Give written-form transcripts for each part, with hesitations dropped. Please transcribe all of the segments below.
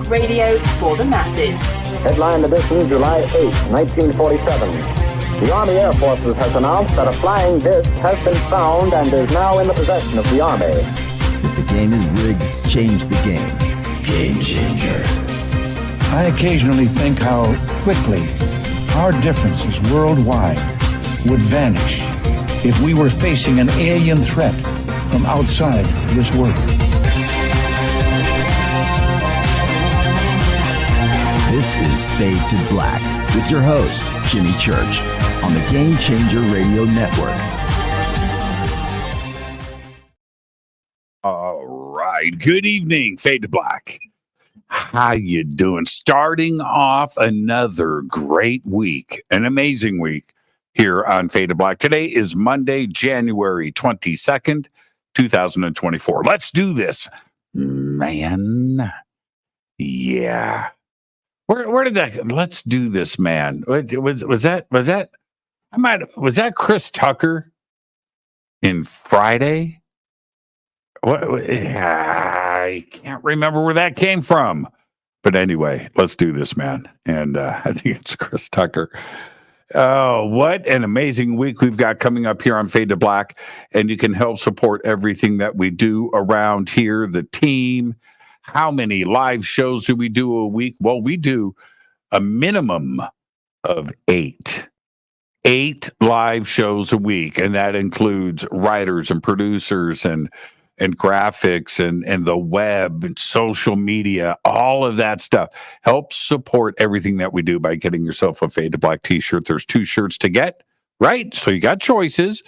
Talk radio for the masses. Headline edition, July 8, 1947. The Army Air Forces has announced that a flying disc has been found and is now in the possession of the Army. If the game is rigged, change the game. Game changer. I occasionally think how quickly our differences worldwide would vanish if we were facing an alien threat from outside this world. This is Fade to Black with your host, Jimmy Church, on the Game Changer Radio Network. All right. Good evening, Fade to Black. How you doing? Starting off another great week, an amazing week here on Fade to Black. Today is Monday, January 22nd, 2024. Let's do this, man. Yeah. Where did that? Let's do this, man. Was that Chris Tucker in Friday? I can't remember where that came from. But anyway, let's do this, man. And I think it's Chris Tucker. Oh, what an amazing week we've got coming up here on Fade to Black. And you can help support everything that we do around here, the team. How many live shows do we do a week? Well, we do a minimum of 8 live shows a week. And that includes writers and producers and graphics and the web and social media, all of that stuff. Help support everything that we do by getting yourself a Fade to Black t-shirt. There's 2 shirts to get, right? So you got choices.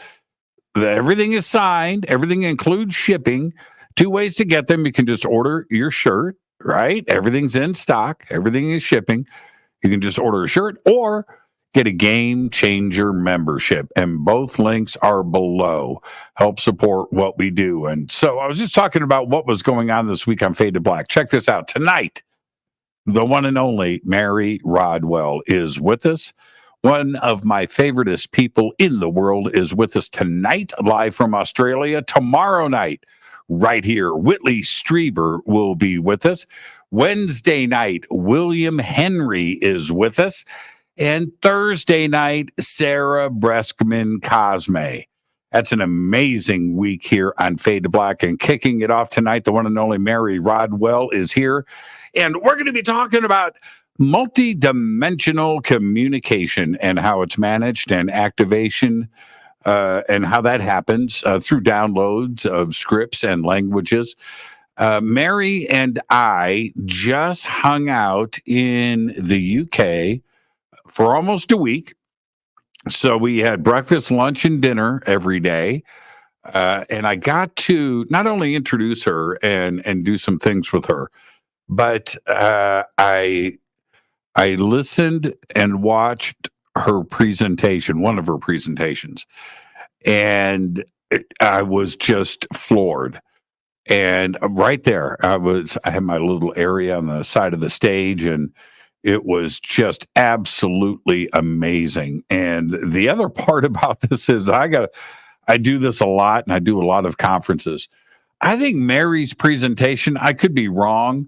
Everything is signed. Everything includes shipping. 2 ways to get them. You can just order your shirt, right? Everything's in stock. Everything is shipping. You can just order a shirt or get a Game Changer membership. And both links are below. Help support what we do. And so I was just talking about what was going on this week on Fade to Black. Check this out. Tonight, the one and only Mary Rodwell is with us. One of my favoriteest people in the world is with us tonight, live from Australia. Tomorrow night, right here, Whitley Strieber will be with us. Wednesday night, William Henry is with us. And Thursday night, Sarah Breskman Cosme. That's an amazing week here on Fade to Black. And kicking it off tonight, the one and only Mary Rodwell is here. And we're going to be talking about multidimensional communication and how it's managed and activation and how that happens through downloads of scripts and languages. Mary and I just hung out in the UK for almost a week. So we had breakfast, lunch, and dinner every day. And I got to not only introduce her and do some things with her, but I listened and watched her presentation, one of her presentations. And I was just floored. And right there, I had my little area on the side of the stage, and it was just absolutely amazing. And the other part about this is I do this a lot, and I do a lot of conferences. I think Mary's presentation, I could be wrong,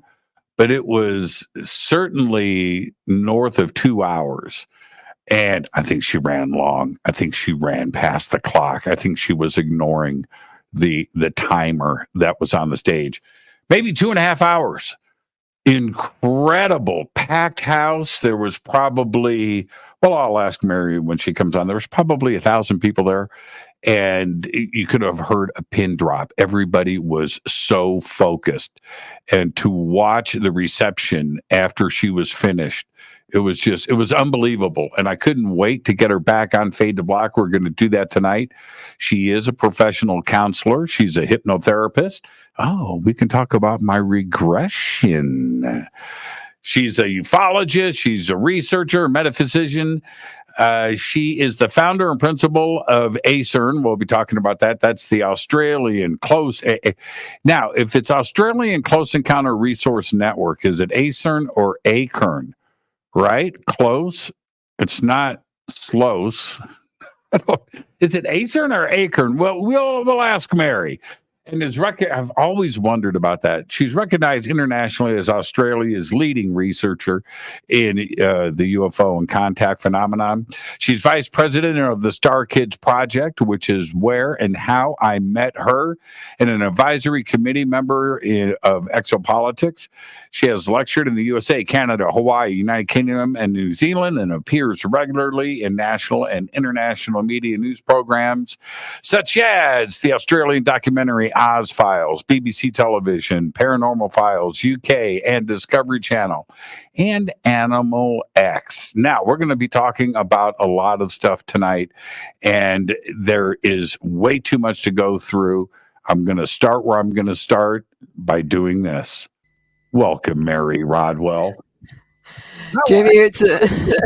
but it was certainly north of 2 hours. And I think she ran long. I think she ran past the clock. I think she was ignoring the timer that was on the stage. Maybe 2.5 hours. Incredible packed house. There was probably, well, I'll ask Mary when she comes on. There was probably 1,000 people there, and you could have heard a pin drop. Everybody was so focused, and to watch the reception after she was finished, it was unbelievable. And I couldn't wait to get her back on Fade to Black. We're going to do that tonight. She is a professional counselor. She's a hypnotherapist. Oh, we can talk about my regression. She's a ufologist. She's a researcher, a metaphysician. She is the founder and principal of ACERN. We'll be talking about that. That's the Australian Close. Now, if it's Australian Close Encounter Resource Network, is it ACERN or ACERN? Right? Close. It's not SLOS. Is it ACERN or ACERN? Well, we'll ask Mary. And I've always wondered about that. She's recognized internationally as Australia's leading researcher in the UFO and Contact phenomenon. She's vice president of the Star Kids Project, which is where and how I met her, and an advisory committee member of Exopolitics. She has lectured in the USA, Canada, Hawaii, United Kingdom, and New Zealand, and appears regularly in national and international media news programs, such as the Australian documentary Oz Files, BBC Television, Paranormal Files, UK, and Discovery Channel, and Animal X. Now, we're going to be talking about a lot of stuff tonight, and there is way too much to go through. I'm going to start where I'm going to start by doing this. Welcome, Mary Rodwell. Jimmy, it's an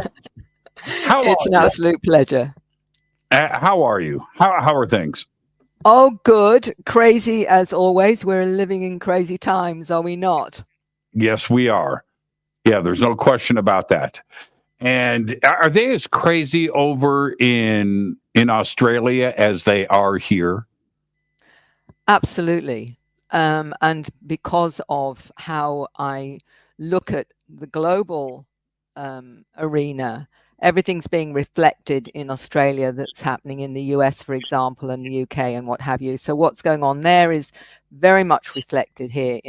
absolute pleasure. How are you? How are things? Oh, good. Crazy as always. We're living in crazy times, are we not? Yes, we are. Yeah, there's no question about that. And are they as crazy over in Australia as they are here? Absolutely. And because of how I look at the global arena, everything's being reflected in Australia that's happening in the US, for example, and the UK and what have you. So what's going on there is very much reflected here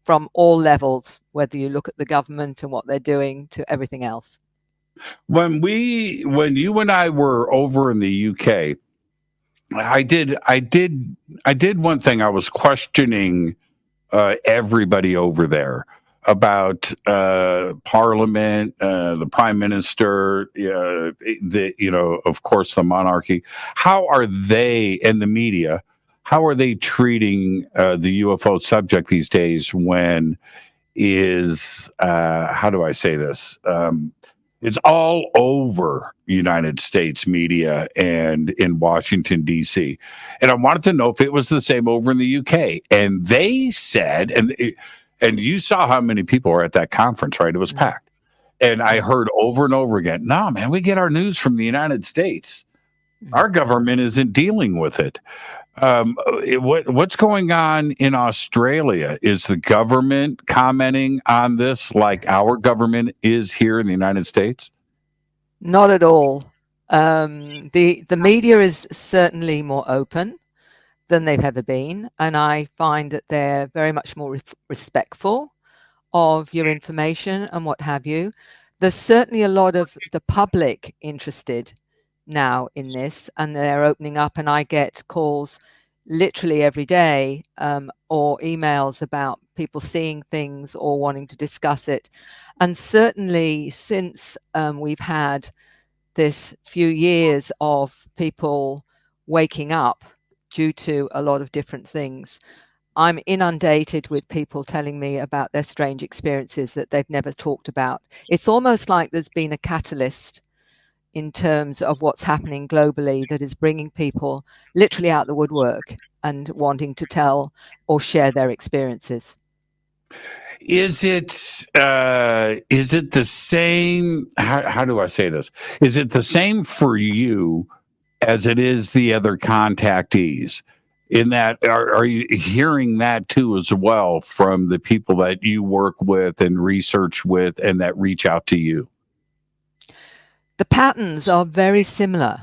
from all levels, whether you look at the government and what they're doing to everything else. When you and I were over in the UK, I did one thing. I was questioning everybody over there about Parliament, the Prime Minister, of course, the monarchy. How are they and the media? How are they treating the UFO subject these days? When is how do I say this? It's all over United States media and in Washington, D.C. And I wanted to know if it was the same over in the UK. And they said, and you saw how many people were at that conference, right? It was packed. And I heard over and over again, no, man, we get our news from the United States. Our government isn't dealing with it. What's going on in Australia? Is the government commenting on this like our government is here in the United States? Not at all. The media is certainly more open than they've ever been, and I find that they're very much more respectful of your information and what have you. There's certainly a lot of the public interested now in this, and they're opening up, and I get calls literally every day or emails about people seeing things or wanting to discuss it. And certainly since we've had this few years of people waking up due to a lot of different things, I'm inundated with people telling me about their strange experiences that they've never talked about. It's almost like there's been a catalyst in terms of what's happening globally that is bringing people literally out the woodwork and wanting to tell or share their experiences. Is it the same? How do I say this? Is it the same for you as it is the other contactees? In that, are you hearing that too as well from the people that you work with and research with and that reach out to you? The patterns are very similar,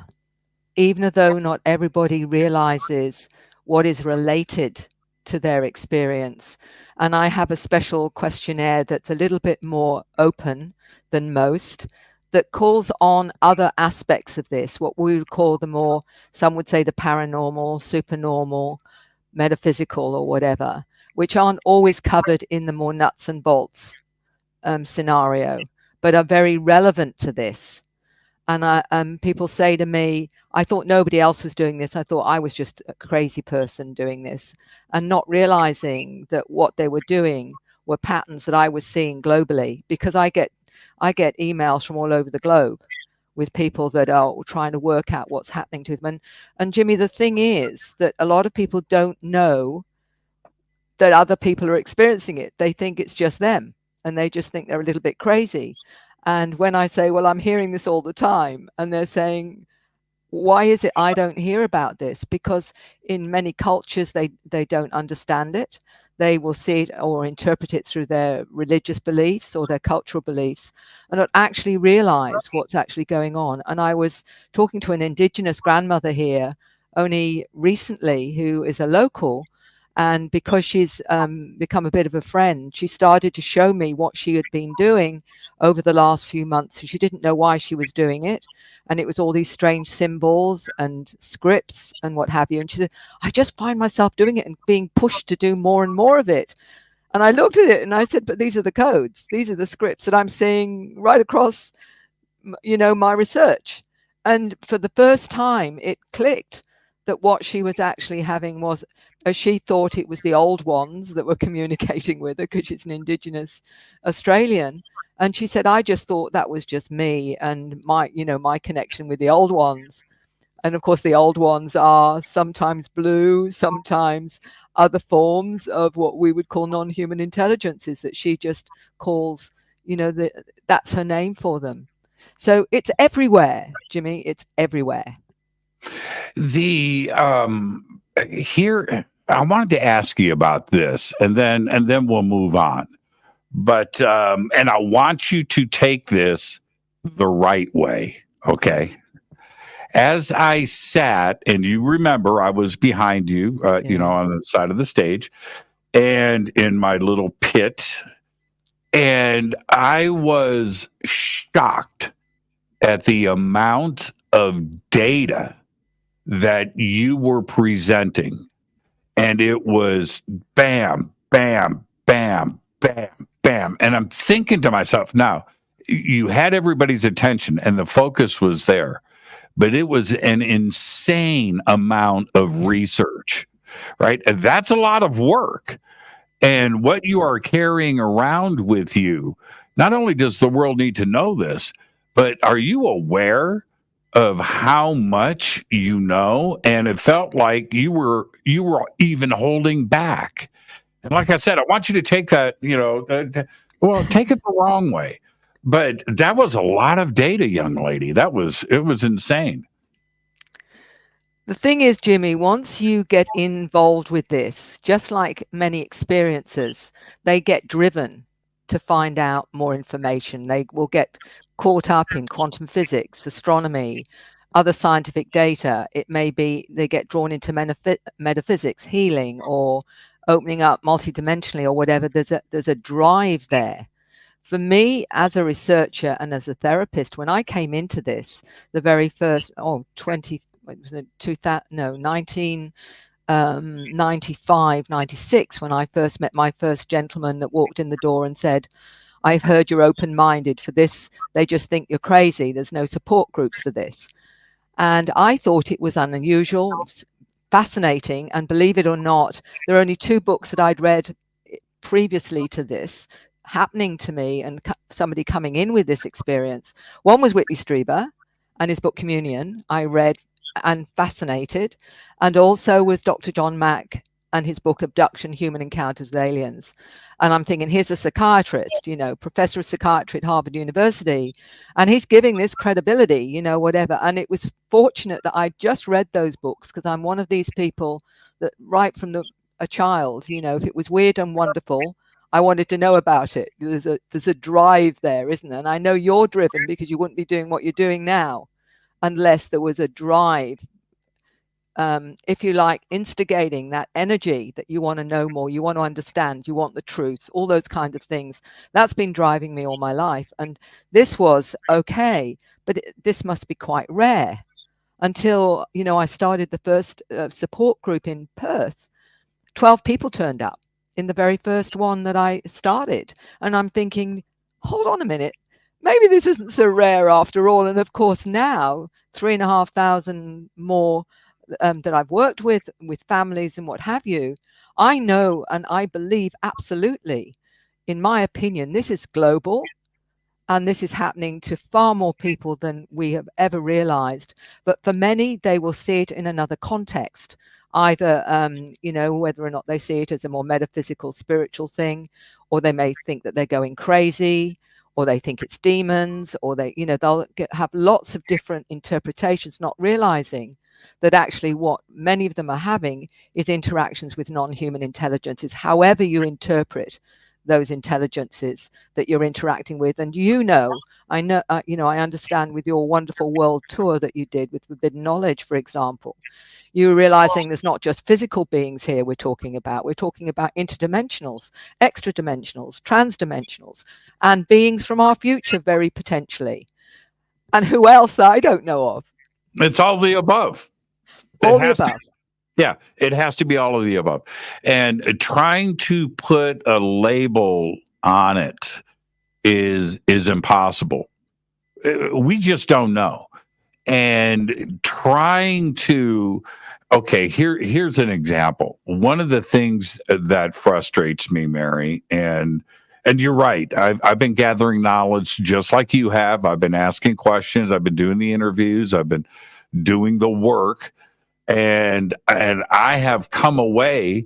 even though not everybody realizes what is related to their experience. And I have a special questionnaire that's a little bit more open than most, that calls on other aspects of this, what we would call the more, some would say the paranormal, supernormal, metaphysical, or whatever, which aren't always covered in the more nuts and bolts scenario, but are very relevant to this. And people say to me, I thought nobody else was doing this. I thought I was just a crazy person doing this, and not realizing that what they were doing were patterns that I was seeing globally, because I get emails from all over the globe with people that are trying to work out what's happening to them. And Jimmy, the thing is that a lot of people don't know that other people are experiencing it. They think it's just them, and they just think they're a little bit crazy. And when I say, well, I'm hearing this all the time, and they're saying, why is it I don't hear about this? Because in many cultures, they don't understand it. They will see it or interpret it through their religious beliefs or their cultural beliefs and not actually realize what's actually going on. And I was talking to an indigenous grandmother here only recently who is a local. And because she's become a bit of a friend, she started to show me what she had been doing over the last few months. She didn't know why she was doing it. And it was all these strange symbols and scripts and what have you. And she said, I just find myself doing it and being pushed to do more and more of it. And I looked at it and I said, but these are the codes. These are the scripts that I'm seeing right across, my research. And for the first time, it clicked that what she was actually having was, as she thought it was the old ones that were communicating with her because she's an indigenous Australian. And she said, I just thought that was just me and my connection with the old ones. And of course, the old ones are sometimes blue, sometimes other forms of what we would call non-human intelligences that she just calls, that's her name for them. So it's everywhere, Jimmy. It's everywhere. Here, I wanted to ask you about this, and then we'll move on. But and I want you to take this the right way, okay? As I sat, and you remember, I was behind you, on the side of the stage, and in my little pit, and I was shocked at the amount of data that you were presenting. And it was bam, bam, bam, bam, bam. And I'm thinking to myself, now, you had everybody's attention and the focus was there, but it was an insane amount of research, right? And that's a lot of work. And what you are carrying around with you, not only does the world need to know this, but are you aware of how much you know? And it felt like you were even holding back. And like I said, I want you to take that, take it the wrong way. But that was a lot of data, young lady. It was insane. The thing is, Jimmy, once you get involved with this, just like many experiences, they get driven to find out more information. They will get caught up in quantum physics, astronomy, other scientific data. It may be they get drawn into metaphysics, healing, or opening up multidimensionally or whatever. There's a drive there. For me, as a researcher and as a therapist, when I came into this, the very first 1995, 96, when I first met my first gentleman that walked in the door and said, I've heard you're open-minded for this. They just think you're crazy. There's no support groups for this. And I thought it was unusual, fascinating. And believe it or not, there are only 2 books that I'd read previously to this happening to me and somebody coming in with this experience. One was Whitley Strieber and his book Communion. I read and fascinated, and also was Dr. John Mack and his book Abduction, Human Encounters with Aliens. And I'm thinking, here's a psychiatrist, professor of psychiatry at Harvard University, and he's giving this credibility, whatever. And it was fortunate that I just read those books, because I'm one of these people that right from a child, if it was weird and wonderful, I wanted to know about it. There's a drive there, isn't there? And I know you're driven, because you wouldn't be doing what you're doing now unless there was a drive, if you like, instigating that energy that you want to know more, you want to understand, you want the truth, all those kinds of things. That's been driving me all my life. And this was okay, but this must be quite rare. Until, I started the first support group in Perth, 12 people turned up in the very first one that I started. And I'm thinking, hold on a minute, maybe this isn't so rare after all. And of course now, 3,500 more that I've worked with families and what have you, I know and I believe absolutely, in my opinion, this is global. And this is happening to far more people than we have ever realized. But for many, they will see it in another context, either, whether or not they see it as a more metaphysical, spiritual thing, or they may think that they're going crazy, or they think it's demons, or they'll have lots of different interpretations, not realizing that actually what many of them are having is interactions with non-human intelligences, however you interpret those intelligences that you're interacting with. And I know, I understand with your wonderful world tour that you did with Forbidden Knowledge, for example, you're realizing there's not just physical beings here we're talking about interdimensionals, extra dimensionals, transdimensionals, and beings from our future, very potentially. And who else I don't know of. It's all the above. All the above. Yeah, it has to be all of the above. And trying to put a label on it is impossible. We just don't know. And trying to, here's an example. One of the things that frustrates me, Mary, and you're right, I've been gathering knowledge just like you have. I've been asking questions. I've been doing the interviews. I've been doing the work. And I have come away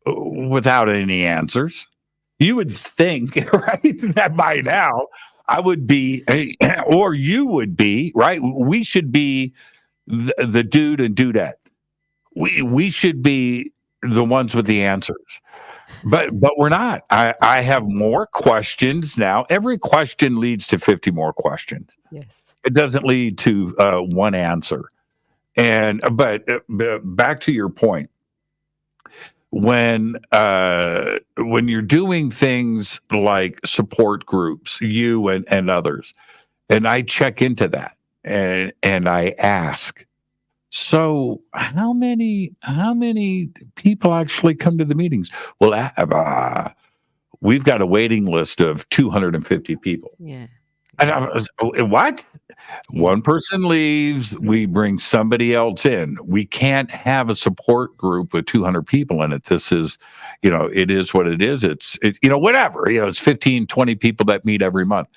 without any answers. You would think, right, that by now I would be, or you would be, right? We should be the dude and dudette. We should be the ones with the answers. But we're not. I have more questions now. Every question leads to 50 more questions. Yes. It doesn't lead to one answer. But back to your point, when you're doing things like support groups, you and others, and I check into that and I ask, so how many people actually come to the meetings? Well, we've got a waiting list of 250 people. Yeah. And I was, what? One person leaves, we bring somebody else in. We can't have a support group with 200 people in it. This is, it is what it is. It's whatever. It's 15, 20 people that meet every month.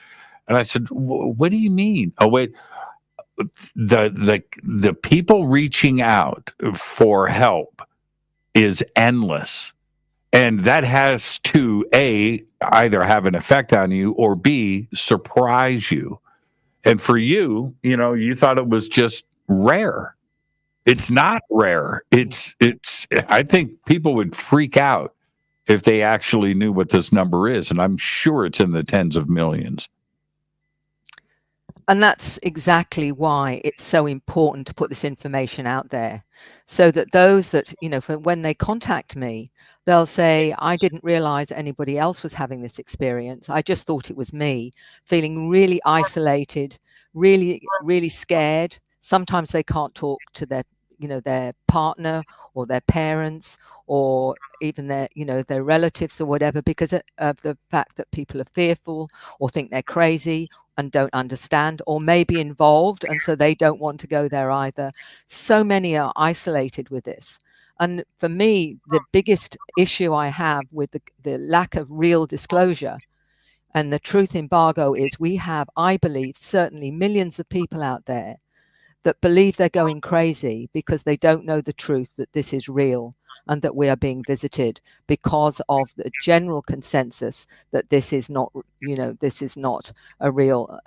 And I said, what do you mean? Oh, wait. The people reaching out for help is endless. And that has to, A, either have an effect on you, or B, surprise you. And for you, you thought it was just rare. It's not rare. It's I think people would freak out if they actually knew what this number is. And I'm sure it's in the tens of millions. And that's exactly why it's so important to put this information out there, so that those that, when they contact me, they'll say, I didn't realize anybody else was having this experience. I just thought it was me, feeling really isolated, really, really scared. Sometimes they can't talk to their partner or their parents or even their relatives or whatever, because of the fact that people are fearful or think they're crazy and don't understand, or may be involved, and so they don't want to go there either. So many are isolated with this. And for me, the biggest issue I have with the lack of real disclosure and the truth embargo is we have, I believe, certainly millions of people out there that believe they're going crazy because they don't know the truth, that this is real and that we are being visited, because of the general consensus that this is not, this is not a real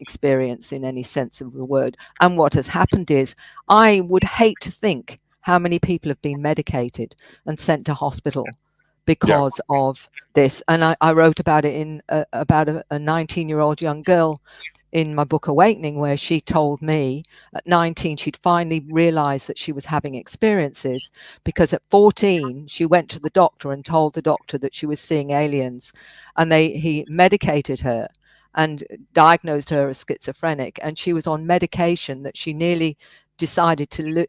experience in any sense of the word. And what has happened is, I would hate to think how many people have been medicated and sent to hospital because of this. And I wrote about it in about a 19-year-old young girl in my book Awakening, where she told me at 19 she'd finally realized that she was having experiences, because at 14 she went to the doctor and told the doctor that she was seeing aliens, and he medicated her and diagnosed her as schizophrenic, and she was on medication that she nearly decided to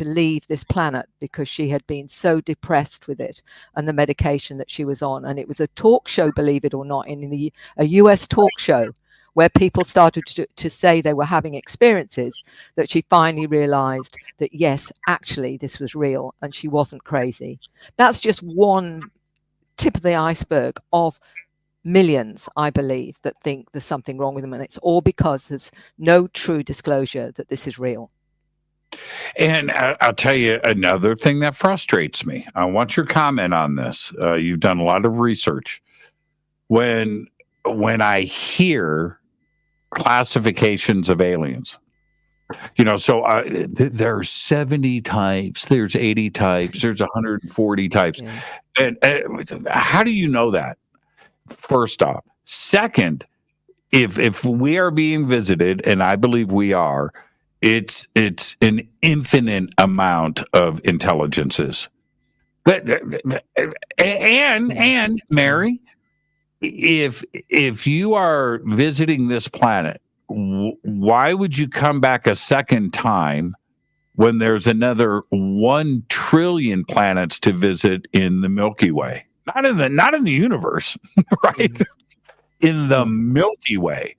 leave this planet because she had been so depressed with it and the medication that she was on. And it was a talk show, believe it or not, a US talk show, where people started to say they were having experiences, that she finally realized that, yes, actually, this was real and she wasn't crazy. That's just one tip of the iceberg of millions, I believe, that think there's something wrong with them. And it's all because there's no true disclosure that this is real. And I'll tell you another thing that frustrates me. I want your comment on this. You've done a lot of research. When, and I don't want to when I hear classifications of aliens. So there are 70 types, there's 80 types, there's 140 types. Yeah. And how do you know that? First off. Second, if we are being visited, and I believe we are, it's an infinite amount of intelligences. And Mary, if you are visiting this planet, why would you come back a second time when there's another 1 trillion planets to visit in the Milky Way? Not in the universe, right? In the Milky Way.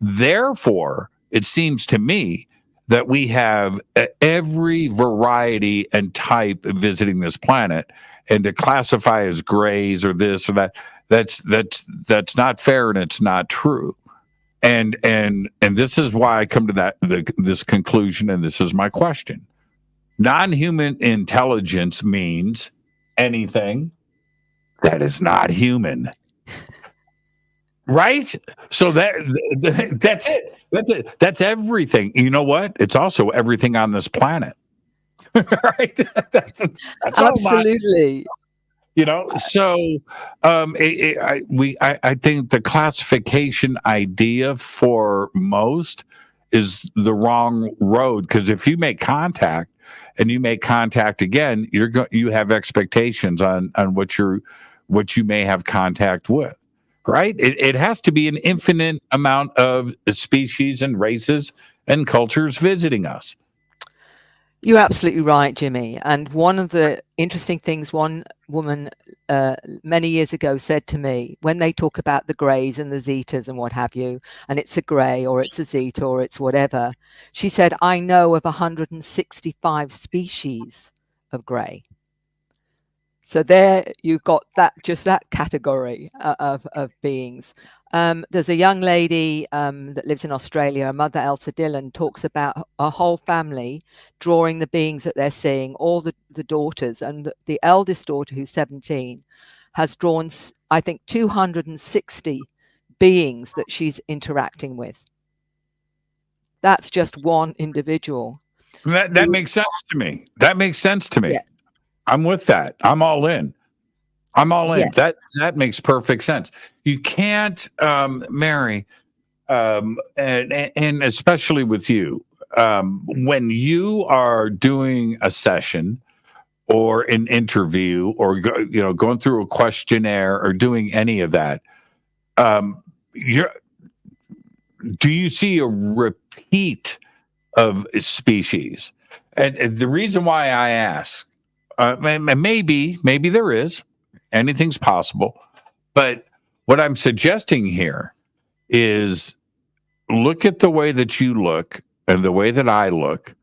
Therefore, it seems to me that we have every variety and type visiting this planet, and to classify as grays or this or that, that's not fair, and it's not true. And this is why I come to this conclusion, and this is my question. Non-human intelligence means anything that is not human. Right? So that's it. That's it. That's everything. You know what? It's also everything on this planet. Right? That's Absolutely. So I think the classification idea for most is the wrong road, because if you make contact and you make contact again, you have expectations on what you may have contact with. Right? It has to be an infinite amount of species and races and cultures visiting us. You're absolutely right, Jimmy. And one of the interesting things one woman many years ago said to me, when they talk about the greys and the zetas and what have you, and it's a grey or it's a zeta or it's whatever, she said, I know of 165 species of grey. So there you've got that category of beings. There's a young lady that lives in Australia, her mother Elsa Dillon, talks about a whole family drawing the beings that they're seeing, all the daughters, and the eldest daughter, who's 17, has drawn, I think, 260 beings that she's interacting with. That's just one individual. That makes sense to me. Yeah. I'm with that. I'm all in. Yes. That makes perfect sense. You can't, Mary, and especially with you, when you are doing a session or an interview or going through a questionnaire or doing any of that, do you see a repeat of species? And the reason why I ask, maybe there is. Anything's possible. But what I'm suggesting here is look at the way that you look and the way that I look,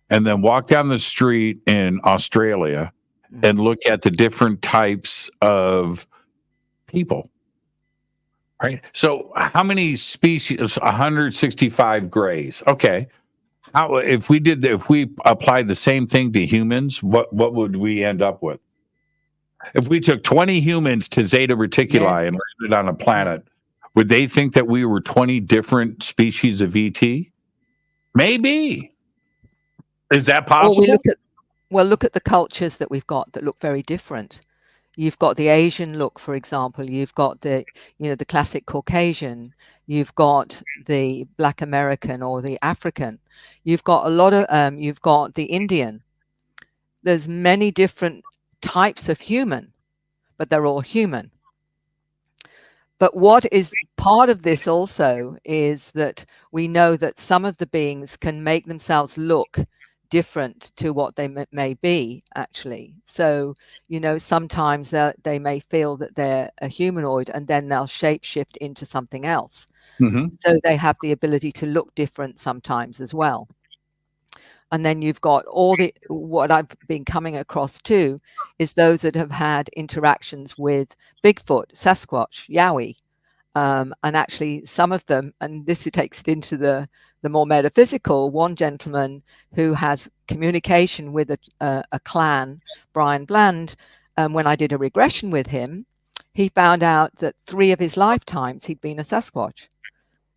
and then walk down the street in Australia and look at the different types of people. Right? So how many species? 165 grays. Okay. If we applied the same thing to humans, what would we end up with? If we took 20 humans to Zeta Reticuli and landed on a planet, would they think that we were 20 different species of ET? Maybe. Is that possible? Look at the cultures that we've got that look very different. You've got the Asian look, for example. You've got the classic Caucasian. You've got the Black American or the African. You've got a lot of, you've got the Indian. There's many different types of human, but they're all human. But what is part of this also is that we know that some of the beings can make themselves look different to what they may be, actually. So, sometimes they may feel that they're a humanoid and then they'll shapeshift into something else. Mm-hmm. So they have the ability to look different sometimes as well. And then you've got what I've been coming across too, is those that have had interactions with Bigfoot, Sasquatch, Yowie. And actually some of them, and this takes it into the more metaphysical, one gentleman who has communication with a clan, Brian Bland, when I did a regression with him, he found out that 3 of his lifetimes he'd been a Sasquatch.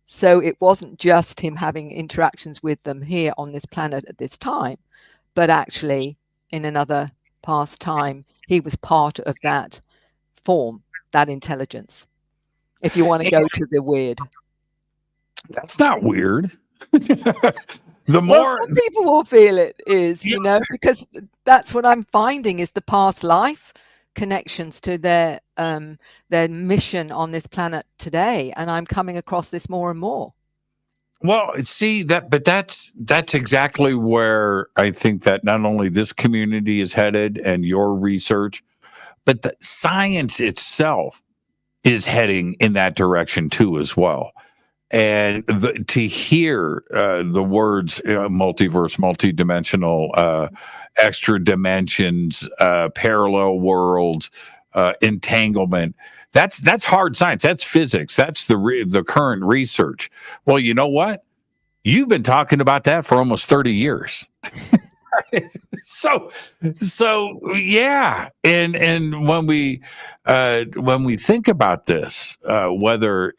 So it wasn't just him having interactions with them here on this planet at this time, but actually in another past time, he was part of that form, that intelligence. If you want to go to the weird. That's not weird. The more some people will feel it is, you know, because that's what I'm finding is the past life connections to their mission on this planet today, and I'm coming across this more and more. Well, see that, but that's exactly where I think that not only this community is headed and your research, but the science itself is heading in that direction too, as well. And to hear the words multiverse, multidimensional, extra dimensions, parallel worlds, entanglement, that's hard science. That's physics. That's the current research. Well, you know what? You've been talking about that for almost 30 years. So yeah, and when we think about this, whether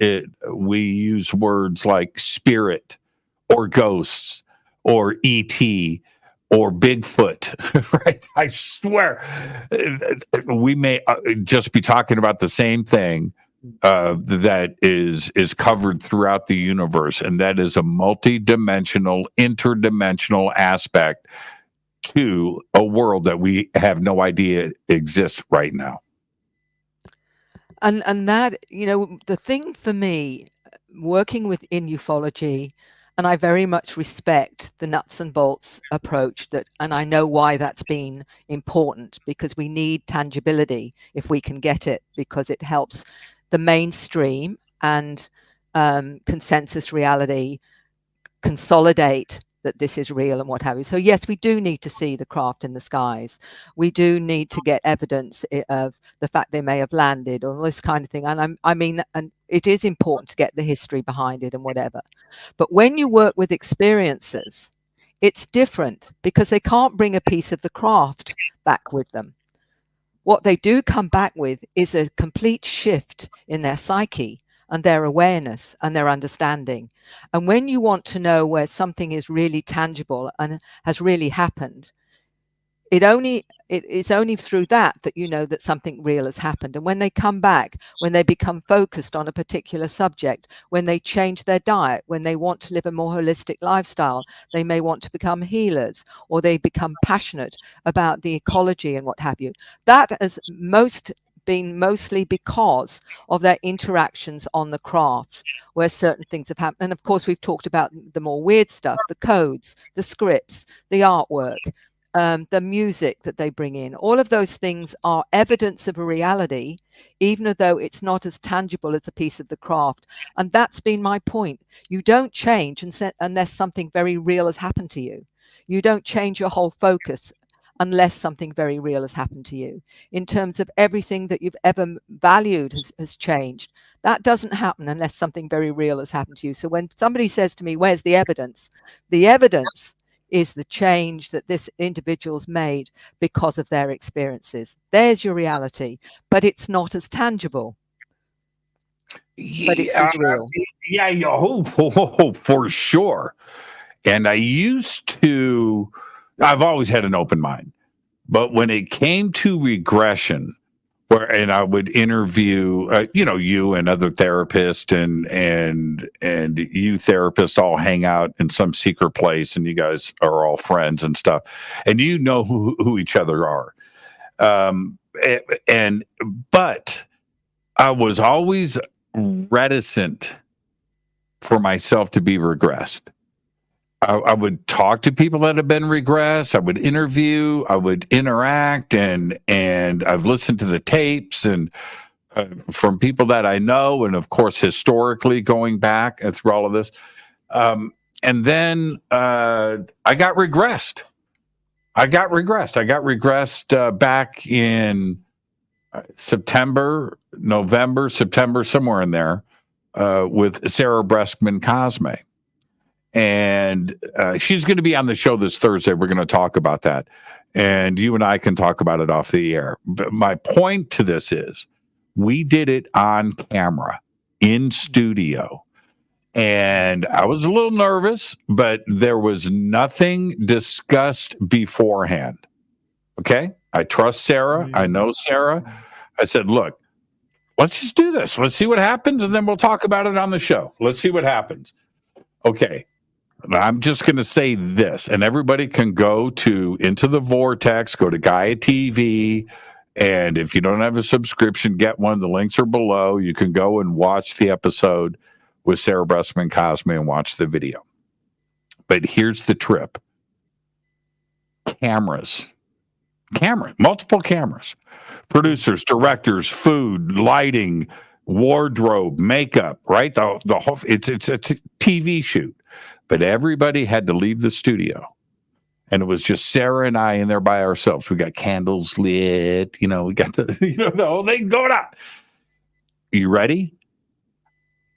we use words like spirit or ghosts or ET or Bigfoot, right? I swear we may just be talking about the same thing that is covered throughout the universe, and that is a multidimensional, interdimensional aspect to a world that we have no idea exists right now. And that, you know, the thing for me, working within ufology, and I very much respect the nuts and bolts approach and I know why that's been important, because we need tangibility if we can get it, because it helps the mainstream and consensus reality consolidate that this is real and what have you. So yes, we do need to see the craft in the skies. We do need to get evidence of the fact they may have landed or this kind of thing. And I mean, and it is important to get the history behind it and whatever. But when you work with experiencers, it's different because they can't bring a piece of the craft back with them. What they do come back with is a complete shift in their psyche and their awareness and their understanding. And when you want to know where something is really tangible and has really happened, it's only through that you know that something real has happened. And when they come back, when they become focused on a particular subject, when they change their diet, when they want to live a more holistic lifestyle, they may want to become healers, or they become passionate about the ecology and what have you. That has been mostly because of their interactions on the craft, where certain things have happened. And of course, we've talked about the more weird stuff, the codes, the scripts, the artwork, the music that they bring in. All of those things are evidence of a reality, even though it's not as tangible as a piece of the craft. And that's been my point. You don't change unless something very real has happened to you. You don't change your whole focus unless something very real has happened to you. In terms of everything that you've ever valued has changed. That doesn't happen unless something very real has happened to you. So when somebody says to me, where's the evidence? The evidence is the change that this individual's made because of their experiences. There's your reality, but it's not as tangible. But it's as real. For sure. And I've always had an open mind, but when it came to regression, and I would interview, you and other therapists and you therapists all hang out in some secret place, and you guys are all friends and stuff, and you know who each other are. But I was always reticent for myself to be regressed. I would talk to people that have been regressed. I would interview, I would interact, and I've listened to the tapes and from people that I know, and of course historically going back and through all of this. And then I got regressed. I got regressed back in September, somewhere in there, with Sarah Breskman Cosme. And she's going to be on the show this Thursday. We're going to talk about that. And you and I can talk about it off the air. But my point to this is, We did it on camera in studio. And I was a little nervous, but there was nothing discussed beforehand. Okay. I trust Sarah. I know Sarah. I said, look, let's just do this. Let's see what happens. And then we'll talk about it on the show. Let's see what happens. Okay. I'm just going to say this, and everybody can go to Into the Vortex, go to Gaia TV. And if you don't have a subscription, get one. The links are below. You can go and watch the episode with Sarah Bressman Cosme and watch the video. But here's the trip. Multiple cameras, producers, directors, food, lighting, wardrobe, makeup, right? The whole, it's a TV shoot, but everybody had to leave the studio. And it was just Sarah and I in there by ourselves. We got candles lit, we got the whole thing going on. You ready?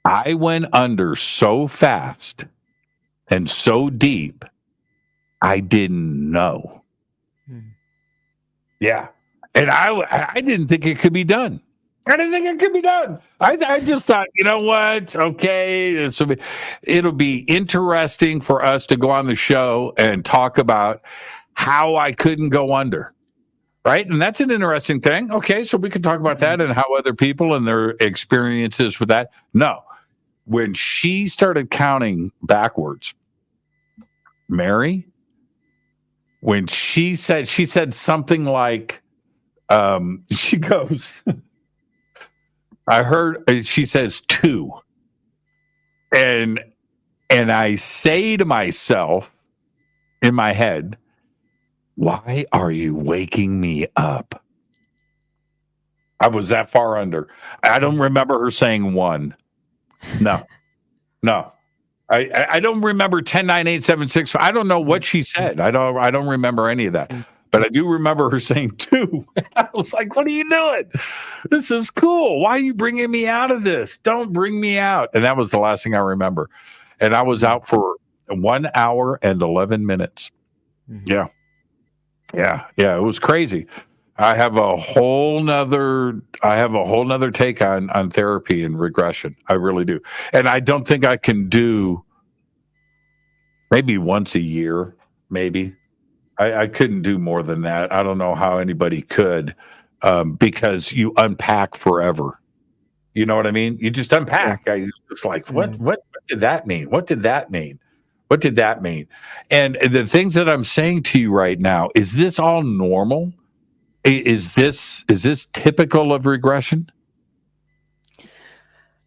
I went under so fast and so deep, I didn't know. Yeah. And I didn't think it could be done. I just thought, you know what? Okay. It'll be interesting for us to go on the show and talk about how I couldn't go under. Right. And that's an interesting thing. Okay. So we can talk about that and how other people and their experiences with that. No. When she started counting backwards, Mary, when she said something like, she goes, I heard, she says 2. And I say to myself in my head, why are you waking me up? I was that far under. I don't remember her saying 1. No. I don't remember 10, 9, 8, 7, 6. I don't know what she said. I don't remember any of that. But I do remember her saying 2. I was like, what are you doing? This is cool. Why are you bringing me out of this? Don't bring me out. And that was the last thing I remember. And I was out for 1 hour and 11 minutes. Yeah. It was crazy. I have a whole nother take on therapy and regression. I really do. And I don't think I can do maybe once a year, maybe. I couldn't do more than that. I don't know how anybody could, because you unpack forever. You know what I mean? You just unpack. It's like, what did that mean? What did that mean? What did that mean? And the things that I'm saying to you right now, is this all normal? Is this typical of regression?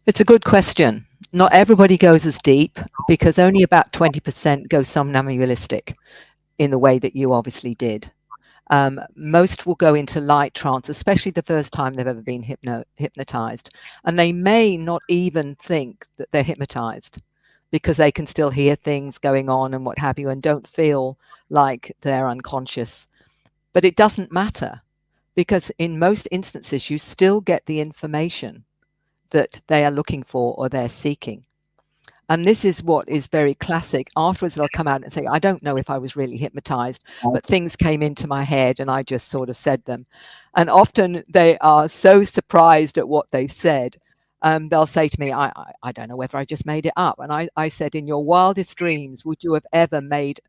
It's a good question. Not everybody goes as deep, because only about 20% go somnambulistic in the way that you obviously did. Most will go into light trance, especially the first time they've ever been hypnotized. And they may not even think that they're hypnotized, because they can still hear things going on and what have you, and don't feel like they're unconscious. But it doesn't matter, because in most instances, you still get the information that they are looking for or they're seeking. And this is what is very classic. Afterwards, they'll come out and say, I don't know if I was really hypnotized, but things came into my head and I just sort of said them. And often they are so surprised at what they've said. They'll say to me, I don't know whether I just made it up. And I said, in your wildest dreams, would you have ever made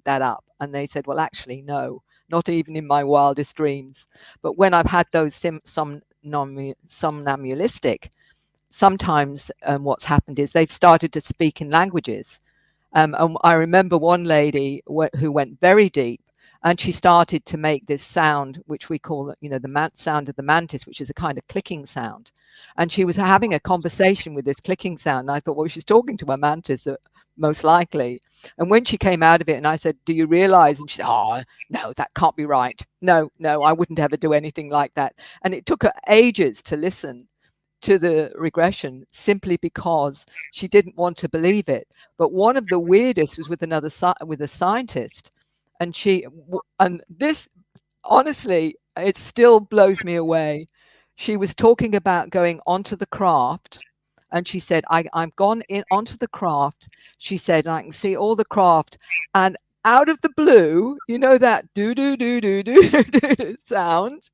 that up? And they said, well, actually, no, not even in my wildest dreams. But when I've had those somnambulistic, sometimes what's happened is they've started to speak in languages. And I remember one lady who went very deep, and she started to make this sound, which we call, the sound of the mantis, which is a kind of clicking sound. And she was having a conversation with this clicking sound. And I thought, well, she's talking to a mantis, most likely. And when she came out of it, and I said, do you realize? And she said, oh, no, that can't be right. No, I wouldn't ever do anything like that. And it took her ages to listen to the regression, simply because she didn't want to believe it. But one of the weirdest was with a scientist, and this, honestly, it still blows me away. She was talking about going onto the craft, and she said, I've gone in onto the craft. She said, I can see all the craft, and out of the blue, that do do do do do do sound.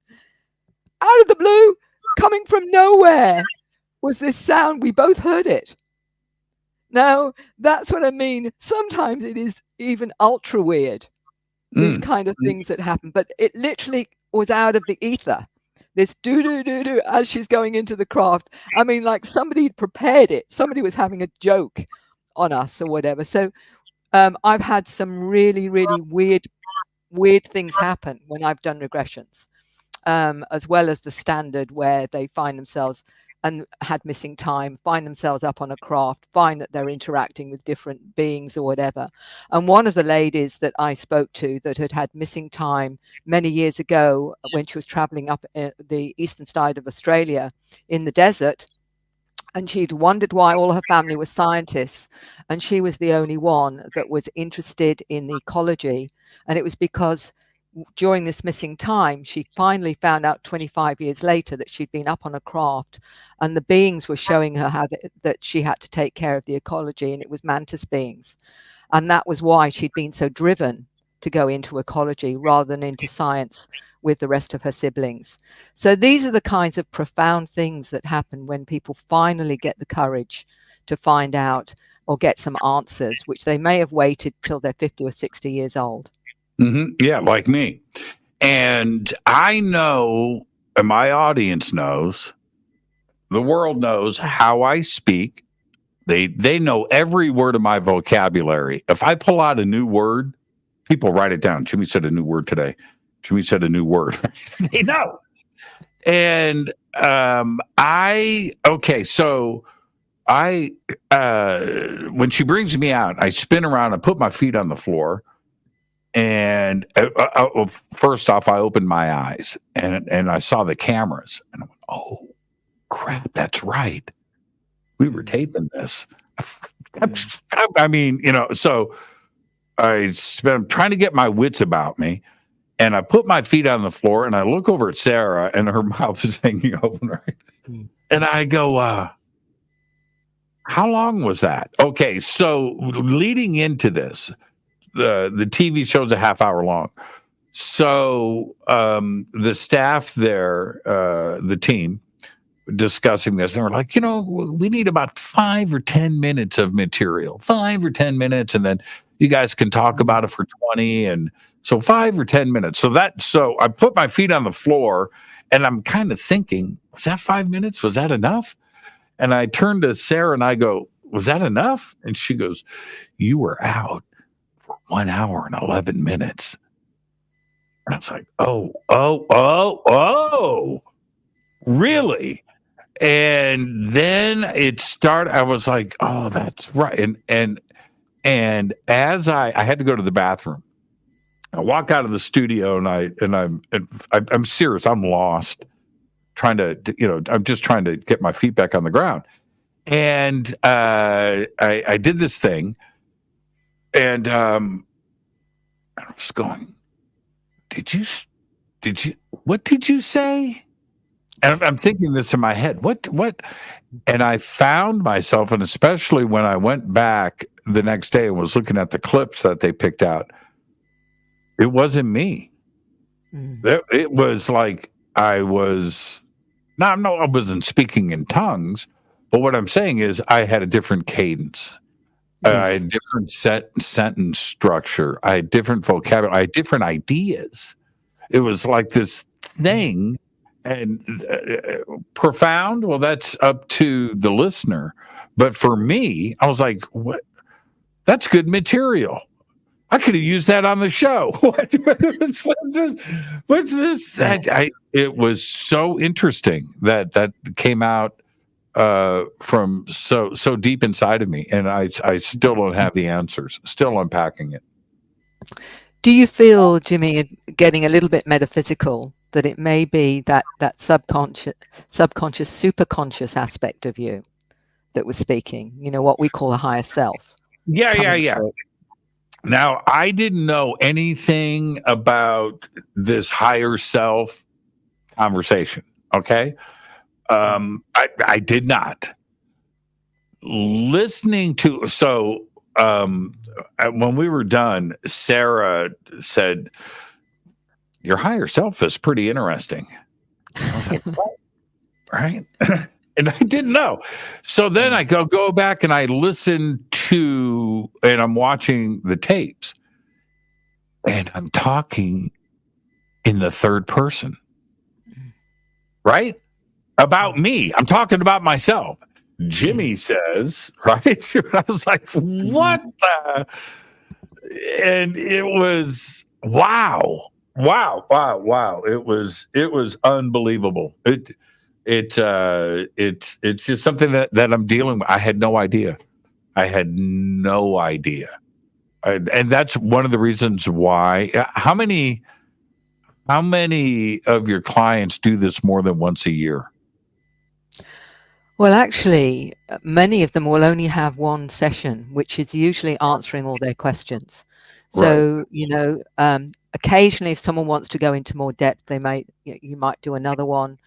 Out of the blue, coming from nowhere was this sound. We both heard it. Now, that's what I mean. Sometimes it is even ultra weird, these kind of things that happen. But it literally was out of the ether. This do-do-do-do as she's going into the craft. I mean, like somebody prepared it. Somebody was having a joke on us or whatever. So I've had some really, really weird things happen when I've done regressions, as well as the standard where they find themselves and had missing time, find themselves up on a craft, find that they're interacting with different beings or whatever. And one of the ladies that I spoke to that had missing time many years ago when she was traveling up the eastern side of Australia in the desert, and she'd wondered why all her family was scientists and she was the only one that was interested in the ecology. And it was because during this missing time, she finally found out 25 years later that she'd been up on a craft and the beings were showing her how that she had to take care of the ecology, and it was mantis beings. And that was why she'd been so driven to go into ecology rather than into science with the rest of her siblings. So these are the kinds of profound things that happen when people finally get the courage to find out or get some answers, which they may have waited till they're 50 or 60 years old. Yeah, like me. And I know, and my audience knows, the world knows how I speak. They know every word of my vocabulary. If I pull out a new word, people write it down. Jimmy said a new word today. Jimmy said a new word. They know. And when she brings me out, I spin around, I put my feet on the floor. And first off, I opened my eyes and I saw the cameras and I went, oh, crap, that's right. We were taping this. I mean, so I spent trying to get my wits about me, and I put my feet on the floor and I look over at Sarah and her mouth is hanging open, right? And I go, how long was that? Okay, so leading into this, the TV show's a half hour long. So the staff there, the team, discussing this, they were like, we need about 5 or 10 minutes of material, 5 or 10 minutes, and then you guys can talk about it for 20. And so 5 or 10 minutes. So I put my feet on the floor and I'm kind of thinking, was that 5 minutes? Was that enough? And I turned to Sarah and I go, was that enough? And she goes, you were out 1 hour and 11 minutes. And I was like, oh, really? And then it started, I was like, oh, that's right. And as I had to go to the bathroom, I walk out of the studio and I'm serious. I'm lost I'm just trying to get my feet back on the ground. And I did this thing. And I was going, what did you say? And I'm thinking this in my head, what? And I found myself, and especially when I went back the next day and was looking at the clips that they picked out, it wasn't me. It was like I wasn't speaking in tongues, but what I'm saying is I had a different cadence. I had different sentence structure. I had different vocabulary. I had different ideas. It was like this thing, and profound. Well, that's up to the listener. But for me, I was like, "What? That's good material. I could have used that on the show." What's this? It was so interesting that came out from so deep inside of me, and I still don't have the answers. Still unpacking it. Do you feel, Jimmy, getting a little bit metaphysical, that it may be that subconscious, superconscious aspect of you that was speaking? What we call a higher self. Yeah. Now, I didn't know anything about this higher self conversation. Okay. I did not. Listening to, when we were done, Sarah said, your higher self is pretty interesting. I was like, what? right? And I didn't know. So then I go back and I listen to, and I'm watching the tapes, and I'm talking in the third person, right? About me. I'm talking about myself. Jimmy says, right? I was like, what the? And it was wow. It was unbelievable. It's just something that I'm dealing with. I had no idea. And that's one of the reasons why. How many of your clients do this more than once a year? Well, actually, many of them will only have one session, which is usually answering all their questions. So, occasionally, if someone wants to go into more depth, you might do another one.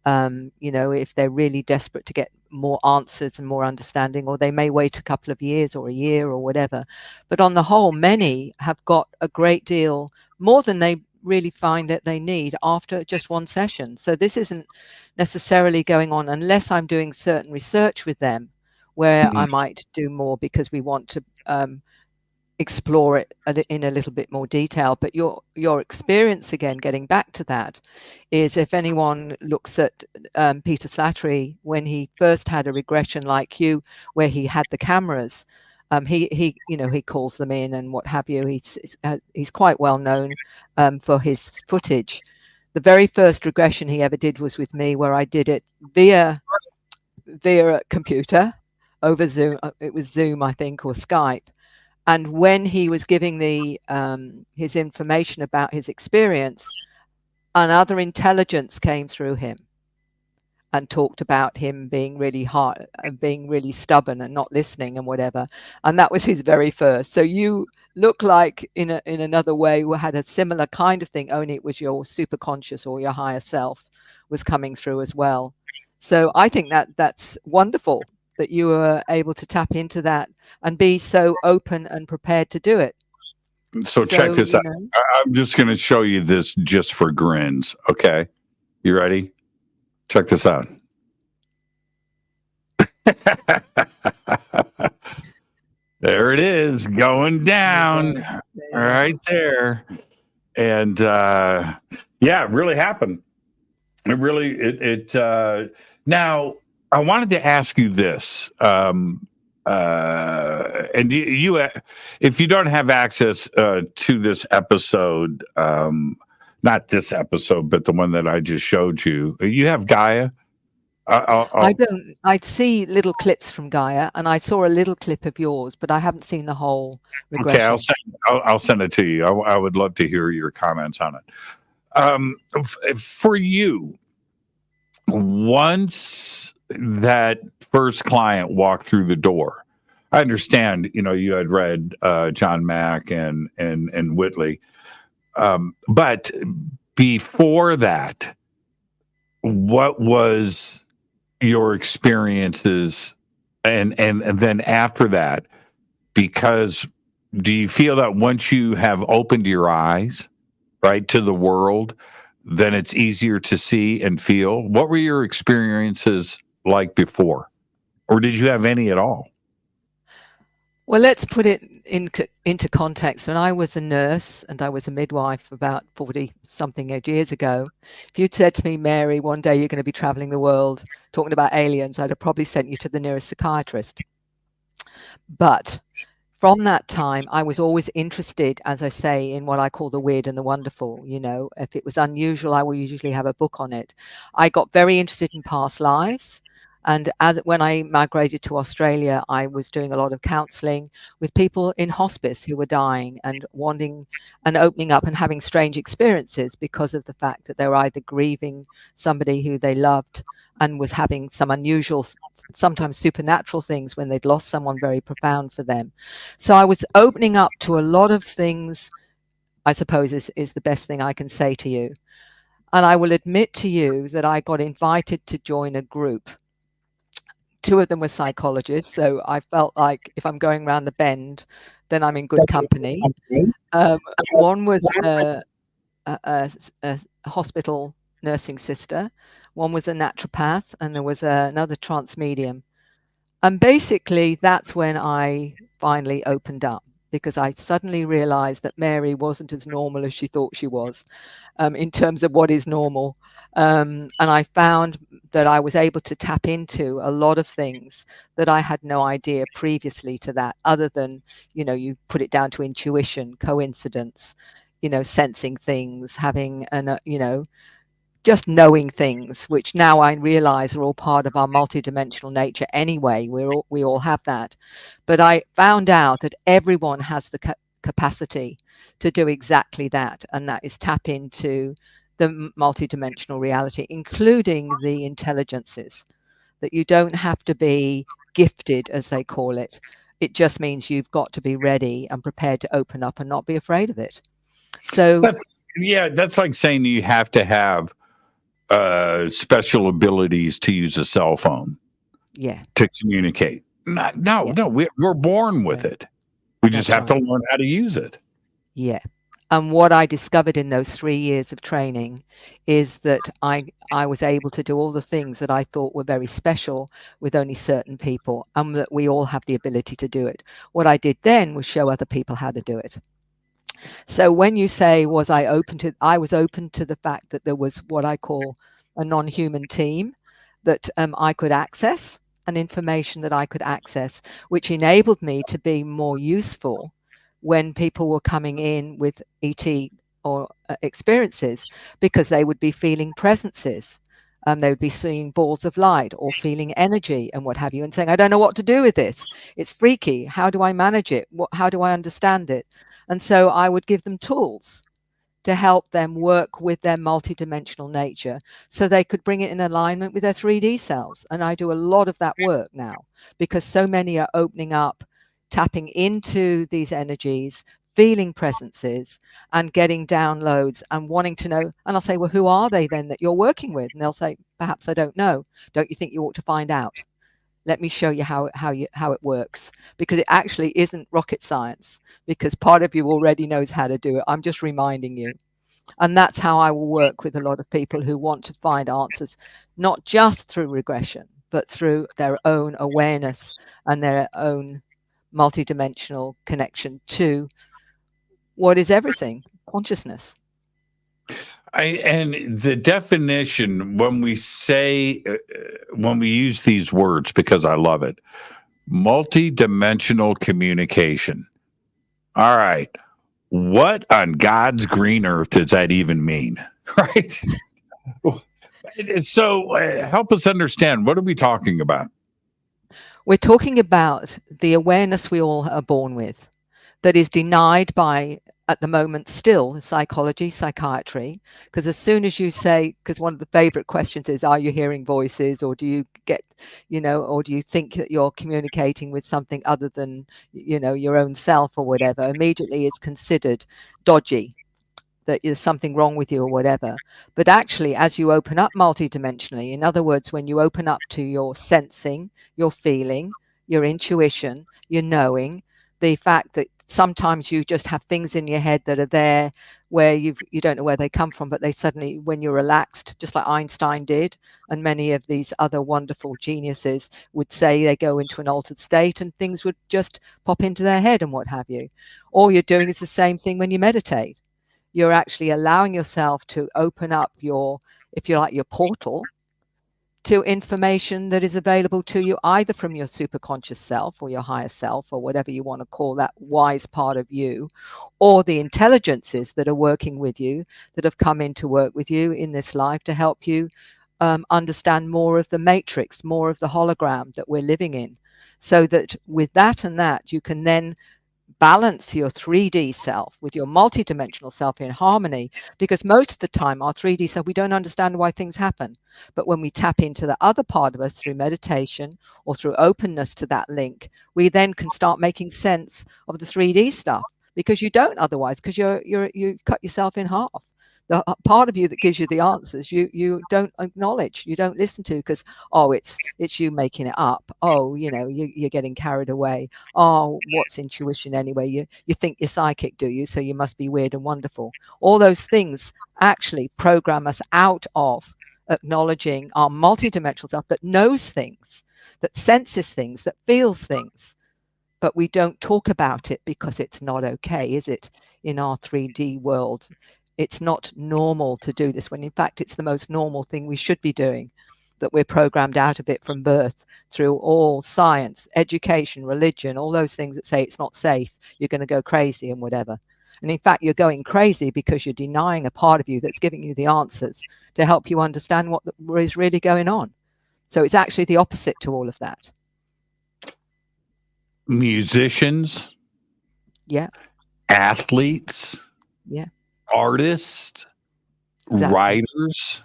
If they're really desperate to get more answers and more understanding, or they may wait a couple of years or a year or whatever. But on the whole, many have got a great deal more than they really find that they need after just one session. So this isn't necessarily going on unless I'm doing certain research with them, where I might do more because we want to explore it in a little bit more detail. But your experience, again, getting back to that, is if anyone looks at Peter Slattery when he first had a regression like you, where he had the cameras, he calls them in and what have you. He's quite well known for his footage. The very first regression he ever did was with me, where I did it via a computer over Zoom. It was Zoom, I think, or Skype. And when he was giving his information about his experience, another intelligence came through him and talked about him being really hard and being really stubborn and not listening and whatever. And that was his very first. So you look like in another way had a similar kind of thing, only it was your superconscious or your higher self was coming through as well. So I think that's wonderful that you were able to tap into that and be so open and prepared to do it. So check this out. I'm just going to show you this just for grins. Okay. You ready? Check this out. There it is, going down right there. And it really happened. Now, I wanted to ask you this. And you, if you don't have access to this episode, not this episode, but the one that I just showed you, you have Gaia. I don't. I see little clips from Gaia, and I saw a little clip of yours, but I haven't seen the whole regression. Okay, I'll send it to you. I would love to hear your comments on it. For you, once that first client walked through the door, I understand, you had read John Mack and Whitley, but before that, what was your experiences, and then after that? Because do you feel that once you have opened your eyes, right, to the world, then it's easier to see and feel? What were your experiences like before, or did you have any at all? Well, let's put it into context. When I was a nurse and I was a midwife about 40-something years ago, if you'd said to me, Mary, one day you're going to be traveling the world talking about aliens, I'd have probably sent you to the nearest psychiatrist. But from that time, I was always interested, as I say, in what I call the weird and the wonderful. If it was unusual, I will usually have a book on it. I got very interested in past lives. And when I migrated to Australia, I was doing a lot of counseling with people in hospice who were dying and wanting and opening up and having strange experiences because of the fact that they were either grieving somebody who they loved and was having some unusual, sometimes supernatural things when they'd lost someone very profound for them. So I was opening up to a lot of things, I suppose is the best thing I can say to you. And I will admit to you that I got invited to join a group. Two of them were psychologists, so I felt like if I'm going around the bend, then I'm in good company. One was a hospital nursing sister. one was a naturopath, and there was another trance medium. And basically, that's when I finally opened up, because I suddenly realized that Mary wasn't as normal as she thought she was, in terms of what is normal. And I found that I was able to tap into a lot of things that I had no idea previously to that, other than, you put it down to intuition, coincidence, sensing things, having just knowing things, which now I realize are all part of our multidimensional nature anyway. We all have that. But I found out that everyone has the capacity to do exactly that, and that is tap into the multidimensional reality, including the intelligences. That you don't have to be gifted, as they call it. It just means you've got to be ready and prepared to open up and not be afraid of it. So that's like saying you have to have special abilities to use a cell phone. Yeah. To communicate. No, we're born with it. We just have to learn how to use it. Yeah. And what I discovered in those 3 years of training is that I was able to do all the things that I thought were very special with only certain people, and that we all have the ability to do it. What I did then was show other people how to do it. So when you say, I was open to the fact that there was what I call a non-human team that I could access, and information that I could access, which enabled me to be more useful when people were coming in with ET or experiences, because they would be feeling presences. They would be seeing balls of light or feeling energy and what have you, and saying, I don't know what to do with this. It's freaky. How do I manage it? How do I understand it? And so I would give them tools to help them work with their multidimensional nature so they could bring it in alignment with their 3D selves. And I do a lot of that work now, because so many are opening up, tapping into these energies, feeling presences and getting downloads and wanting to know. And I'll say, well, who are they then that you're working with? And they'll say, perhaps I don't know. Don't you think you ought to find out? Let me show you how it works, because it actually isn't rocket science, because part of you already knows how to do it. I'm just reminding you. And that's how I will work with a lot of people who want to find answers, not just through regression, but through their own awareness and their own multidimensional connection to what is everything, consciousness. And the definition, when we use these words, because I love it, multidimensional communication. All right. What on God's green earth does that even mean? Right. So help us understand. What are we talking about? We're talking about the awareness we all are born with that is denied by, at the moment, still psychology, psychiatry, because as soon as you say, because one of the favorite questions is, are you hearing voices, or do you get, or do you think that you're communicating with something other than, your own self or whatever, immediately it's considered dodgy, that there's something wrong with you or whatever. But actually, as you open up multidimensionally, in other words, when you open up to your sensing, your feeling, your intuition, your knowing, the fact that sometimes you just have things in your head that are there where you don't know where they come from, but they suddenly, when you're relaxed, just like Einstein did, and many of these other wonderful geniuses would say, they go into an altered state and things would just pop into their head and what have you. All you're doing is the same thing when you meditate. You're actually allowing yourself to open up your, if you like, your portal to information that is available to you, either from your superconscious self or your higher self, or whatever you want to call that wise part of you, or the intelligences that are working with you, that have come in to work with you in this life to help you understand more of the matrix, more of the hologram that we're living in, so that with that and that, you can then balance your 3D self with your multidimensional self in harmony. Because most of the time, our 3D self, we don't understand why things happen. But when we tap into the other part of us through meditation or through openness to that link, we then can start making sense of the 3D stuff, because you don't otherwise, because you cut yourself in half. The part of you that gives you the answers, you don't acknowledge, you don't listen to, because, oh, it's you making it up. Oh, you're getting carried away. Oh, what's intuition anyway? You think you're psychic, do you? So you must be weird and wonderful. All those things actually program us out of acknowledging our multidimensional self that knows things, that senses things, that feels things. But we don't talk about it because it's not okay, is it? In our 3D world, it's not normal to do this, when in fact it's the most normal thing we should be doing, that we're programmed out of it from birth through all science, education, religion, all those things that say it's not safe, you're going to go crazy and whatever. And in fact, you're going crazy because you're denying a part of you that's giving you the answers to help you understand what is really going on. So it's actually the opposite to all of that. Musicians, Yeah, athletes, yeah, artists, exactly. writers,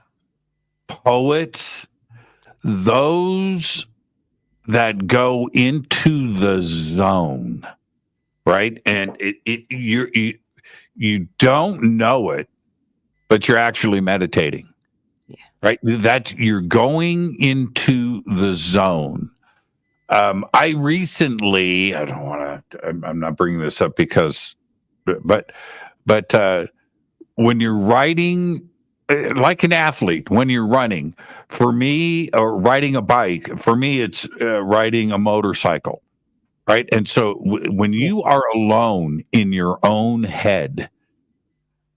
poets, those that go into the zone, right? And you don't know it, but you're actually meditating, right? That you're going into the zone. I recently, I don't want to, I'm not bringing this up because, but when you're writing, like an athlete, when you're running, for me, or riding a bike, for me, it's riding a motorcycle, right? And so when you are alone in your own head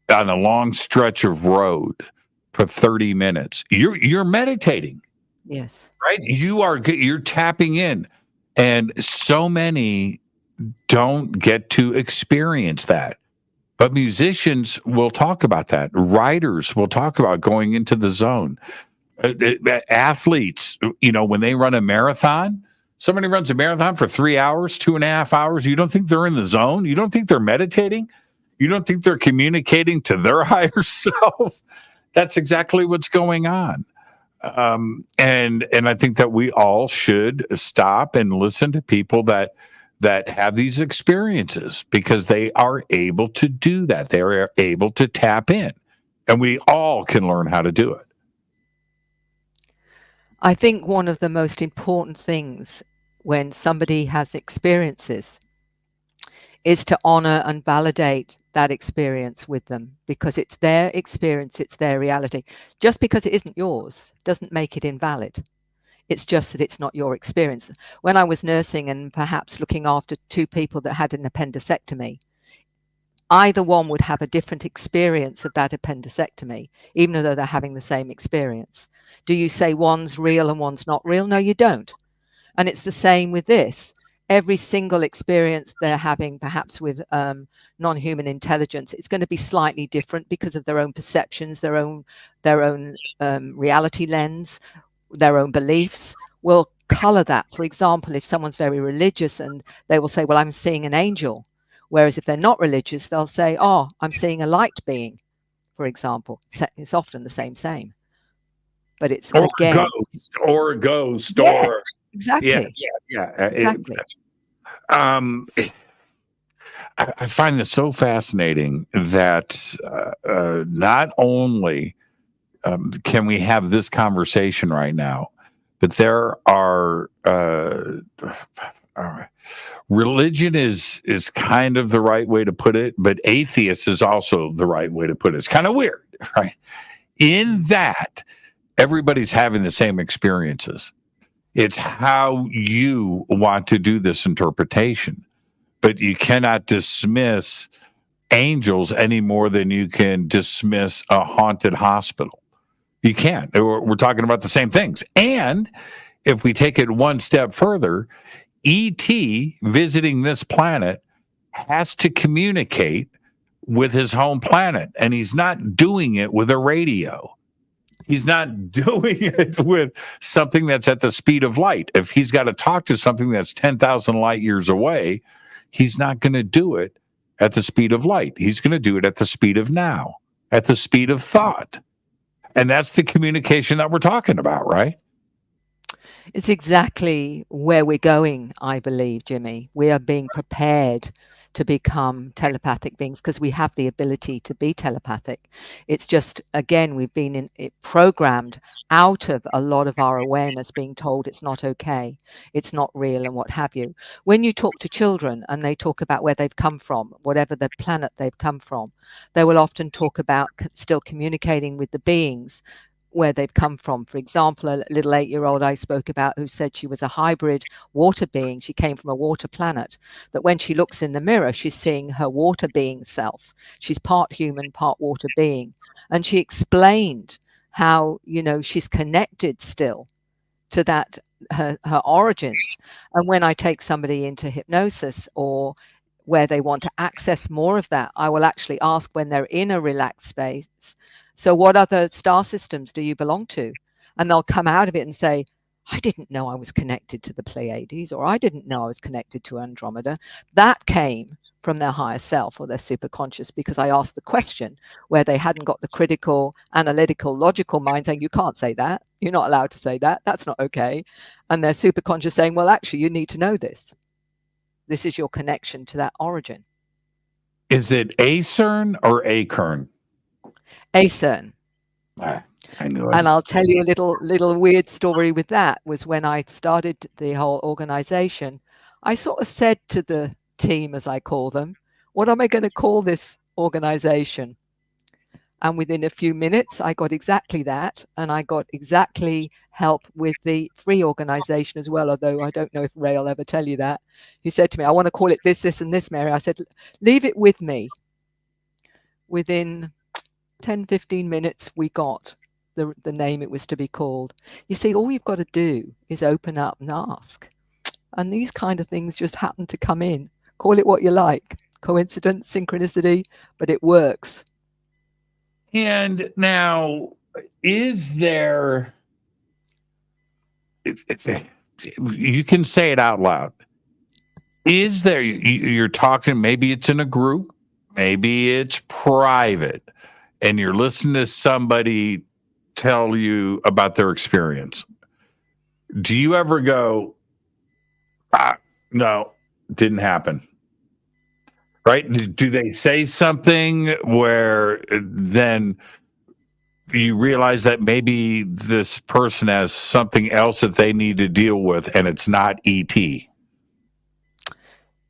on a long stretch of road for 30 minutes, you're meditating. Yes. Right? You're tapping in. And so many don't get to experience that. But musicians will talk about that. Writers will talk about going into the zone. Athletes, when they run a marathon, somebody runs a marathon for 3 hours, 2.5 hours. You don't think they're in the zone? You don't think they're meditating? You don't think they're communicating to their higher self? That's exactly what's going on. And I think that we all should stop and listen to people that have these experiences, because they are able to do that. They are able to tap in, and we all can learn how to do it. I think one of the most important things when somebody has experiences is to honor and validate that experience with them, because it's their experience, it's their reality. Just because it isn't yours doesn't make it invalid. It's just that it's not your experience. When I was nursing and perhaps looking after 2 people that had an appendectomy, either one would have a different experience of that appendectomy, even though they're having the same experience. Do you say one's real and one's not real? No, you don't. And it's the same with this. Every single experience they're having, perhaps with non-human intelligence, it's going to be slightly different because of their own perceptions, their own reality lens, their own beliefs will color that. For example, if someone's very religious, and they will say, well, I'm seeing an angel. Whereas if they're not religious, they'll say, oh, I'm seeing a light being, for example. It's often the same. But it's, or again, a ghost, yeah, or exactly. exactly. I find this so fascinating that not only can we have this conversation right now, but there are religion is kind of the right way to put it, but atheist is also the right way to put it. It's kind of weird, right? In that everybody's having the same experiences. It's how you want to do this interpretation, but you cannot dismiss angels any more than you can dismiss a haunted hospital. You can't. We're talking about the same things. And if we take it one step further, E.T. visiting this planet has to communicate with his home planet, and he's not doing it with a radio. He's not doing it with something that's at the speed of light. If he's got to talk to something that's 10,000 light years away, he's not going to do it at the speed of light. He's going to do it at the speed of now, at the speed of thought. And that's the communication that we're talking about, right? It's exactly where we're going, I believe, Jimmy. We are being prepared to become telepathic beings because we have the ability to be telepathic. It's just, again, we've been programmed out of a lot of our awareness, being told it's not okay, it's not real, and what have you. When you talk to children and they talk about where they've come from, whatever the planet they've come from, they will often talk about still communicating with the beings where they've come from. For example, a little 8-year-old I spoke about who said she was a hybrid water being. She came from a water planet, that when she looks in the mirror, she's seeing her water being self. She's part human, part water being. And she explained how, she's connected still to that, her origins. And when I take somebody into hypnosis or where they want to access more of that, I will actually ask when they're in a relaxed space, so what other star systems do you belong to? And they'll come out of it and say, I didn't know I was connected to the Pleiades, or I didn't know I was connected to Andromeda. That came from their higher self or their superconscious, because I asked the question where they hadn't got the critical, analytical, logical mind saying, you can't say that. You're not allowed to say that. That's not okay. And their superconscious saying, well, actually, you need to know this. This is your connection to that origin. Is it ACERN or ACERN? ACERN. I knew it. And I'll tell you a little weird story with that. Was when I started the whole organization, I sort of said to the team, as I call them, what am I going to call this organization? And within a few minutes, I got exactly that. And I got exactly help with the free organization as well, although I don't know if Ray will ever tell you that. He said to me, I want to call it this, this, and this, Mary. I said, leave it with me. Within 10-15 minutes, we got the name it was to be called. You see, all you've got to do is open up and ask. And these kind of things just happen to come in. Call it what you like. Coincidence, synchronicity, but it works. And now, is there... you can say it out loud. Is there... You're talking, maybe it's in a group, maybe it's private, and you're listening to somebody tell you about their experience. Do you ever go, no, didn't happen? Right? Do they say something where then you realize that maybe this person has something else that they need to deal with and it's not ET?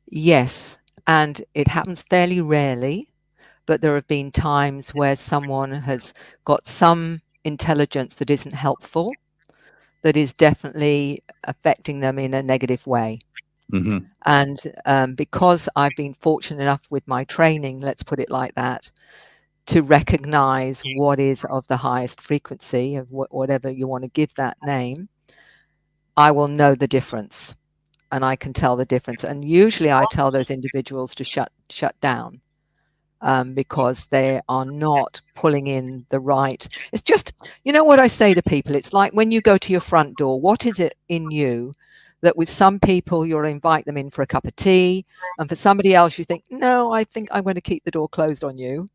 Yes, and it happens fairly rarely. But there have been times where someone has got some intelligence that isn't helpful, that is definitely affecting them in a negative way. Mm-hmm. And because I've been fortunate enough with my training, let's put it like that, to recognize what is of the highest frequency of whatever you want to give that name, I will know the difference, and I can tell the difference. And usually I tell those individuals to shut down. Because they are not pulling in the right. It's just, what I say to people, it's like when you go to your front door, what is it in you that with some people you'll invite them in for a cup of tea, and for somebody else you think, no, I think I'm going to keep the door closed on you.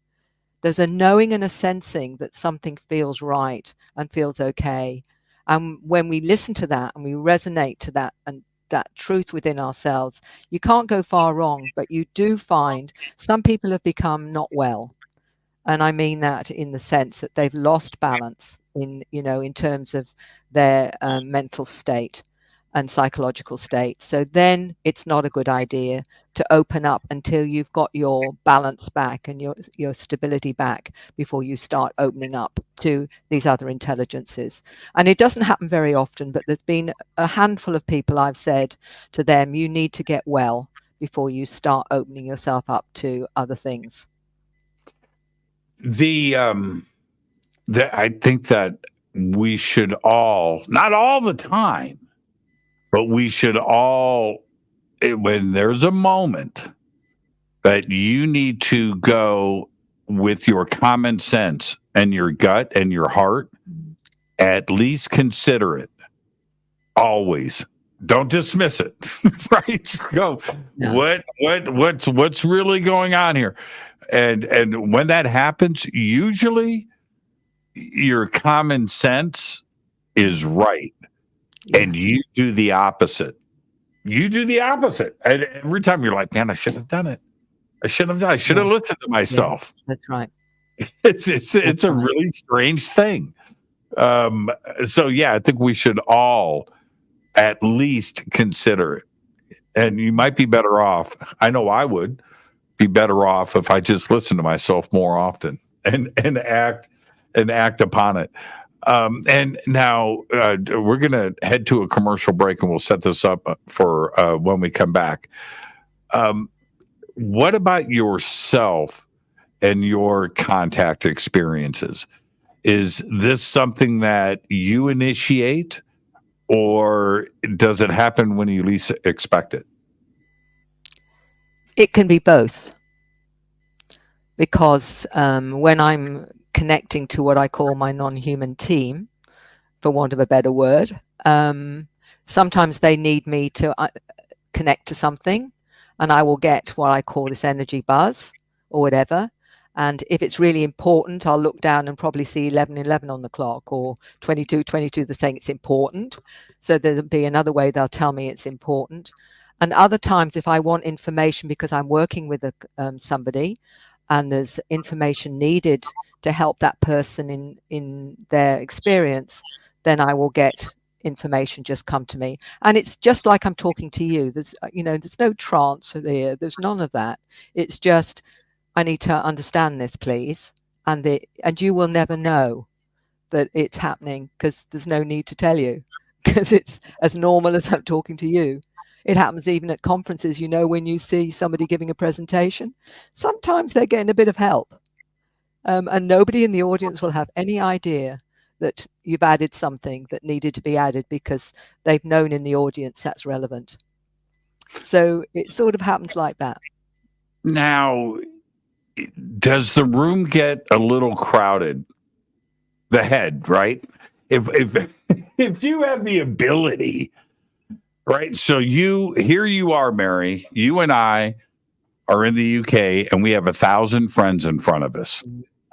There's a knowing and a sensing that something feels right and feels okay. And when we listen to that and we resonate to that and that truth within ourselves, you can't go far wrong. But you do find some people have become not well, and I mean that in the sense that they've lost balance in terms of their mental state and psychological state. So then it's not a good idea to open up until you've got your balance back and your stability back before you start opening up to these other intelligences. And it doesn't happen very often, but there's been a handful of people I've said to them, you need to get well before you start opening yourself up to other things. I think that we should all, not all the time, but we should all, when there's a moment that you need to go with your common sense and your gut and your heart, at least consider it. Always. Don't dismiss it. Right? Go. No. What's really going on here? And when that happens, usually your common sense is right. And you do the opposite. And every time you're like, man, I should have done it. I should have listened to myself. Yeah, that's right. It's a really strange thing. So yeah, I think we should all at least consider it. And you might be better off. I know I would be better off if I just listened to myself more often and act upon it. And now we're going to head to a commercial break, and we'll set this up for when we come back. What about yourself and your contact experiences? Is this something that you initiate, or does it happen when you least expect it? It can be both. Because when I'm connecting to what I call my non-human team, for want of a better word, sometimes they need me to connect to something, and I will get what I call this energy buzz or whatever. And if it's really important, I'll look down and probably see 11:11 on the clock, or 22:22. They're saying it's important. So there'll be another way they'll tell me it's important. And other times, if I want information because I'm working with somebody, and there's information needed to help that person in their experience, then I will get information just come to me. And it's just like I'm talking to you. There's no trance there. There's none of that. It's just, I need to understand this, please. And you will never know that it's happening, because there's no need to tell you, because it's as normal as I'm talking to you. It happens even at conferences, when you see somebody giving a presentation, sometimes they're getting a bit of help. And nobody in the audience will have any idea that you've added something that needed to be added, because they've known in the audience that's relevant. So it sort of happens like that. Now, does the room get a little crowded? The head, right? If you have the ability, right? So here you are, Mary. You and I are in the UK, and we have 1,000 friends in front of us,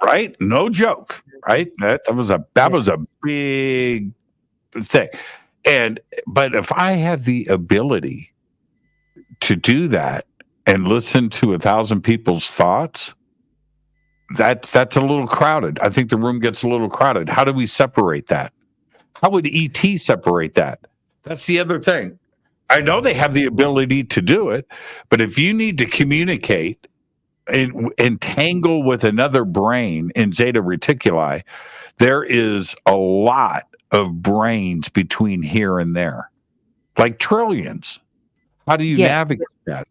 right? No joke, right? That was a big thing. But if I have the ability to do that and listen to 1,000 people's thoughts, that's a little crowded. I think the room gets a little crowded. How do we separate that? How would ET separate that? That's the other thing. I know they have the ability to do it, but if you need to communicate and entangle with another brain in Zeta Reticuli, there is a lot of brains between here and there, like trillions. How do you navigate that?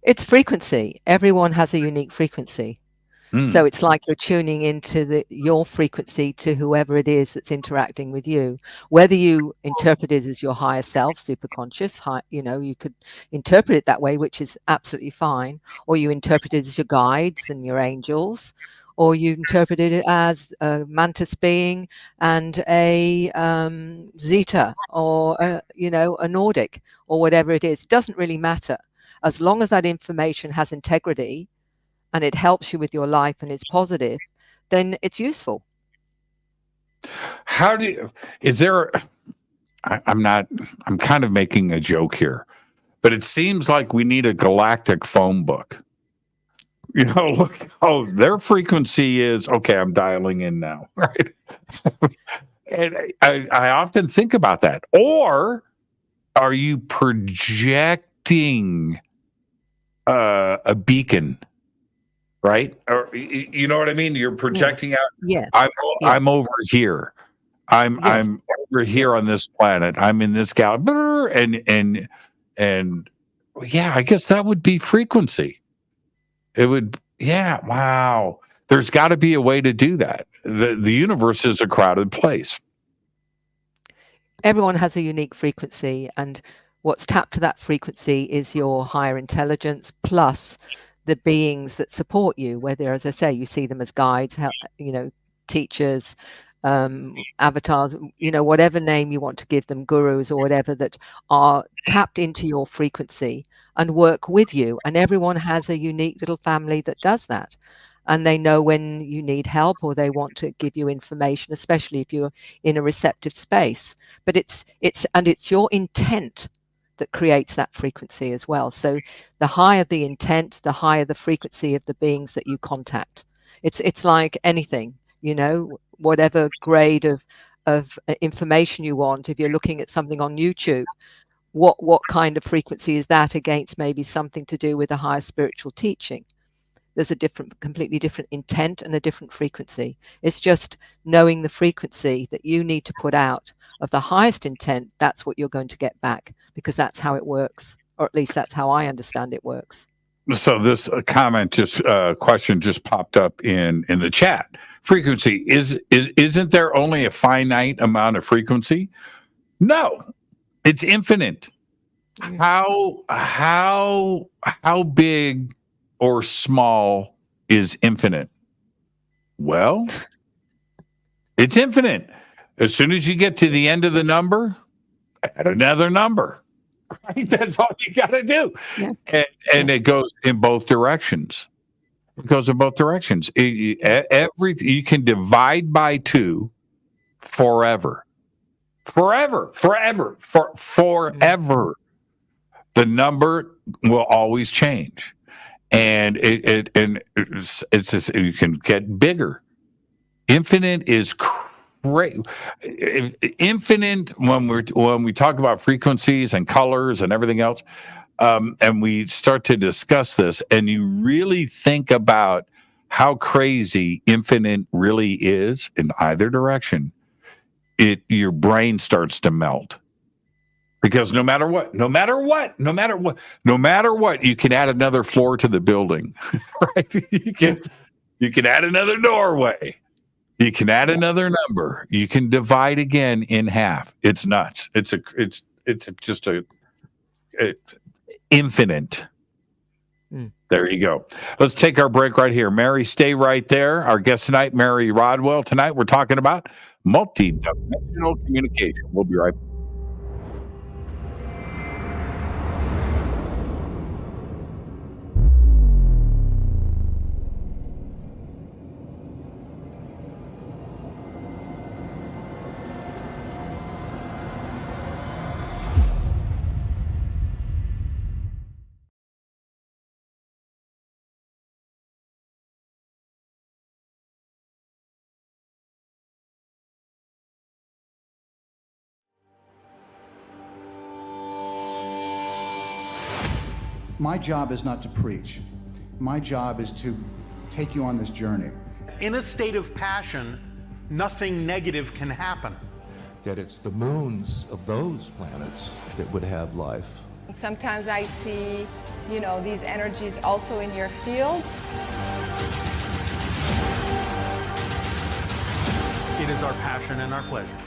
It's frequency. Everyone has a unique frequency. So it's like you're tuning into your frequency to whoever it is that's interacting with you. Whether you interpret it as your higher self, superconscious, you could interpret it that way, which is absolutely fine. Or you interpret it as your guides and your angels, or you interpret it as a mantis being and a Zeta, or a Nordic, or whatever it is. It doesn't really matter, as long as that information has integrity and it helps you with your life and it's positive, then it's useful. I'm kind of making a joke here, but it seems like we need a galactic phone book. Look, their frequency is, okay, I'm dialing in now, right? And I often think about that. Or are you projecting a beacon? Right? Or you know what I mean? You're projecting out. Yes. I'm over here. I'm over here on this planet. I'm in this galaxy. And yeah, I guess that would be frequency. It would, wow. There's got to be a way to do that. The universe is a crowded place. Everyone has a unique frequency, and what's tapped to that frequency is your higher intelligence plus the beings that support you, whether, as I say, you see them as guides, teachers, avatars, whatever name you want to give them, gurus or whatever, that are tapped into your frequency and work with you. And everyone has a unique little family that does that. And they know when you need help, or they want to give you information, especially if you're in a receptive space. But it's your intent that creates that frequency as well. So the higher the intent, the higher the frequency of the beings that you contact. It's like anything, whatever grade of information you want. If you're looking at something on YouTube, what kind of frequency is that against maybe something to do with a higher spiritual teaching? there's a completely different intent and a different frequency. It's just knowing the frequency that you need to put out of the highest intent. That's what you're going to get back, because that's how it works, or at least that's how I understand it works. So this question just popped up in the chat. Frequency isn't there only a finite amount of frequency? No, it's infinite. How big or small is infinite? Well, it's infinite. As soon as you get to the end of the number, add another number. Right? That's all you got to do. Yeah. And it goes in both directions. It goes in both directions. Everything you can divide by 2 forever. Forever. The number will always change. And it's just, you can get bigger. Infinite is great. Infinite, when we talk about frequencies and colors and everything else, and we start to discuss this, and you really think about how crazy infinite really is in either direction, your brain starts to melt. Because no matter what, you can add another floor to the building, right? You can add another doorway. You can add another number. You can divide again in half. It's nuts. It's just infinite. There you go. Let's take our break right here. Mary, stay right there. Our guest tonight, Mary Rodwell. Tonight, we're talking about multidimensional communication. We'll be right back. My job is not to preach. My job is to take you on this journey. In a state of passion, nothing negative can happen. That it's the moons of those planets that would have life. Sometimes I see, these energies also in your field. It is our passion and our pleasure.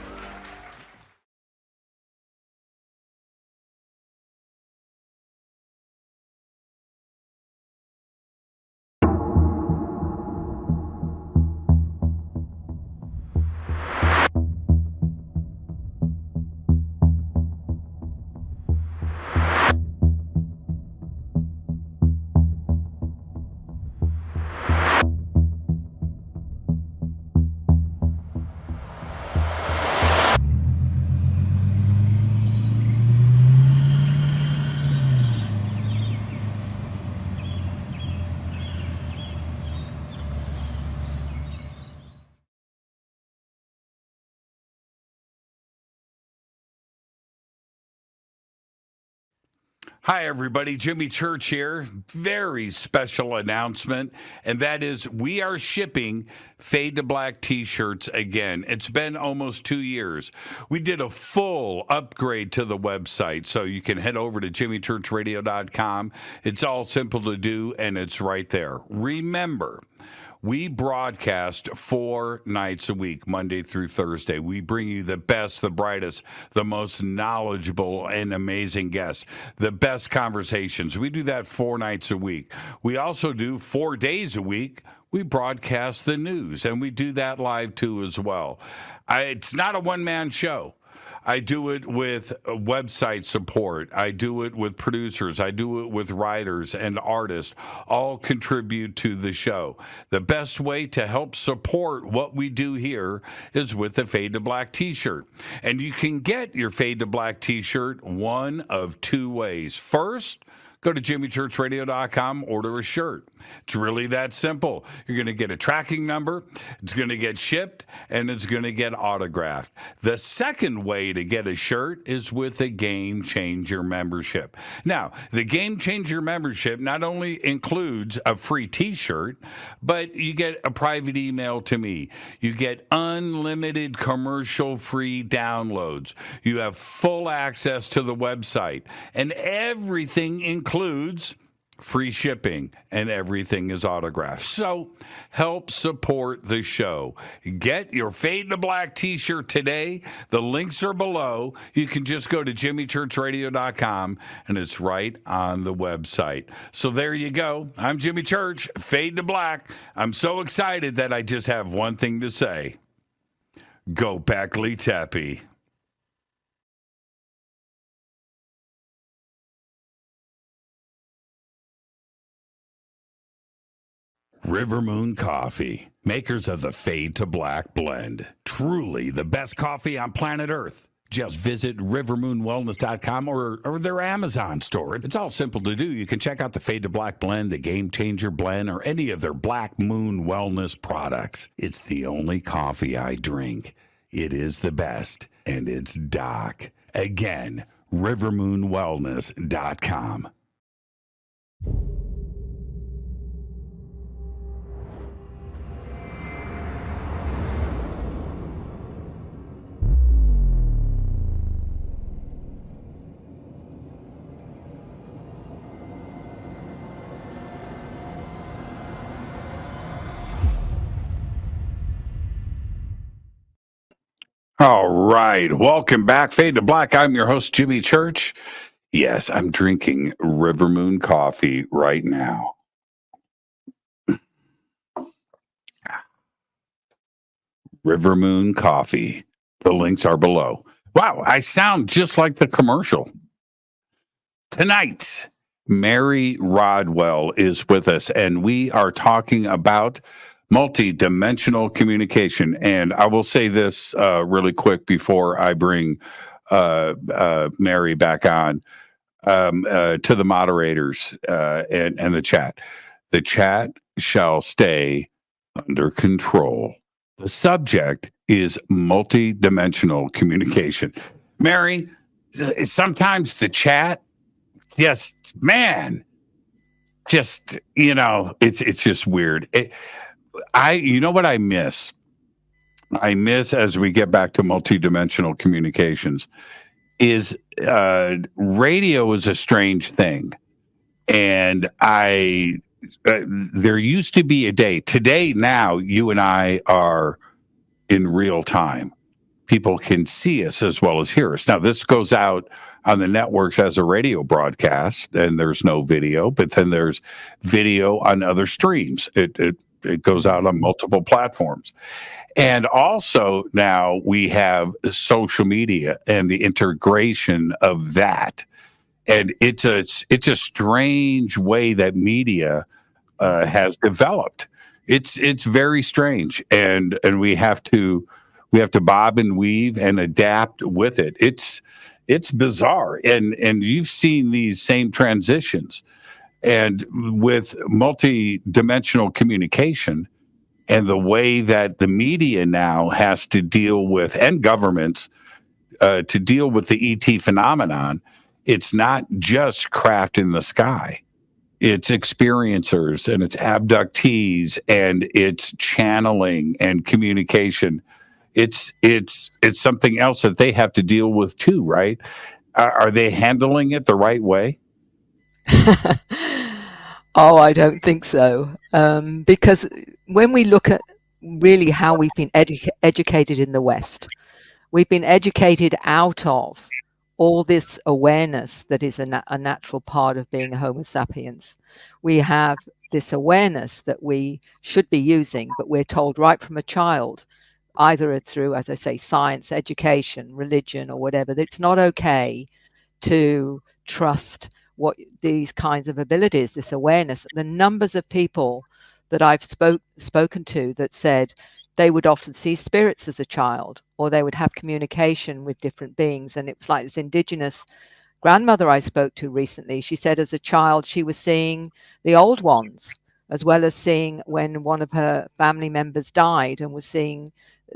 Hi, everybody. Jimmy Church here. Very special announcement, and that is we are shipping Fade to Black t-shirts again. It's been almost 2 years. We did a full upgrade to the website, so you can head over to jimmychurchradio.com. It's all simple to do, and it's right there. Remember, we broadcast 4 nights a week, Monday through Thursday. We bring you the best, the brightest, the most knowledgeable and amazing guests, the best conversations. We do that 4 nights a week. We also do 4 days a week. We broadcast the news, and we do that live too as well. It's not a one-man show. I do it with website support. I do it with producers. I do it with writers and artists. All contribute to the show. The best way to help support what we do here is with the Fade to Black t-shirt. And you can get your Fade to Black t-shirt one of 2 ways. First, Go to jimmychurchradio.com, order a shirt. It's really that simple. You're going to get a tracking number, it's going to get shipped, and it's going to get autographed. The second way to get a shirt is with a Game Changer membership. Now, the Game Changer membership not only includes a free t-shirt, but you get a private email to me. You get unlimited commercial-free downloads. You have full access to the website, and everything includes free shipping, and everything is autographed. So help support the show. Get your Fade to Black t-shirt today. The links are below. You can just go to jimmychurchradio.com, and it's right on the website. So there you go. I'm Jimmy Church, Fade to Black. I'm so excited that I just have one thing to say. Go Beckley Teppy. River Moon Coffee, makers of the Fade to Black blend. Truly the best coffee on planet Earth. Just visit rivermoonwellness.com or their Amazon store. It's all simple to do. You can check out the Fade to Black blend, the Game Changer blend, or any of their Black Moon Wellness products. It's the only coffee I drink. It is the best, and it's Doc. Again, rivermoonwellness.com. All right. Welcome back. Fade to Black. I'm your host, Jimmy Church. Yes, I'm drinking River Moon coffee right now. River Moon coffee. The links are below. Wow, I sound just like the commercial. Tonight, Mary Rodwell is with us, and we are talking about multidimensional communication. And I will say this really quick before I bring Mary back on to the moderators and the chat. The chat shall stay under control. The subject is multidimensional communication. Mary, sometimes the chat, it's just weird. You know what I miss? I miss, as we get back to multidimensional communications, is radio is a strange thing. And there used to be a day. Today, now, you and I are in real time. People can see us as well as hear us. Now, this goes out on the networks as a radio broadcast, and there's no video, but then there's video on other streams. It goes out on multiple platforms. And also now we have social media and the integration of that. And it's a strange way that media has developed. It's very strange. And we have to bob and weave and adapt with it. It's bizarre. And you've seen these same transitions. And with multidimensional communication and the way that the media now has to deal with, and governments to deal with the ET phenomenon, it's not just craft in the sky. It's experiencers and it's abductees and it's channeling and communication. It's something else that they have to deal with too, right? Are they handling it the right way? Oh, I don't think so. Because when we look at really how we've been educated in the West, we've been educated out of all this awareness that is a natural part of being a Homo sapiens. We have this awareness that we should be using, but we're told right from a child, either through, as I say, science, education, religion, or whatever, that it's not okay to trust what these kinds of abilities, this awareness. The numbers of people that I've spoken to that said they would often see spirits as a child, or they would have communication with different beings, and it was like this indigenous grandmother I spoke to recently, she said as a child she was seeing the old ones, as well as seeing when one of her family members died, and was seeing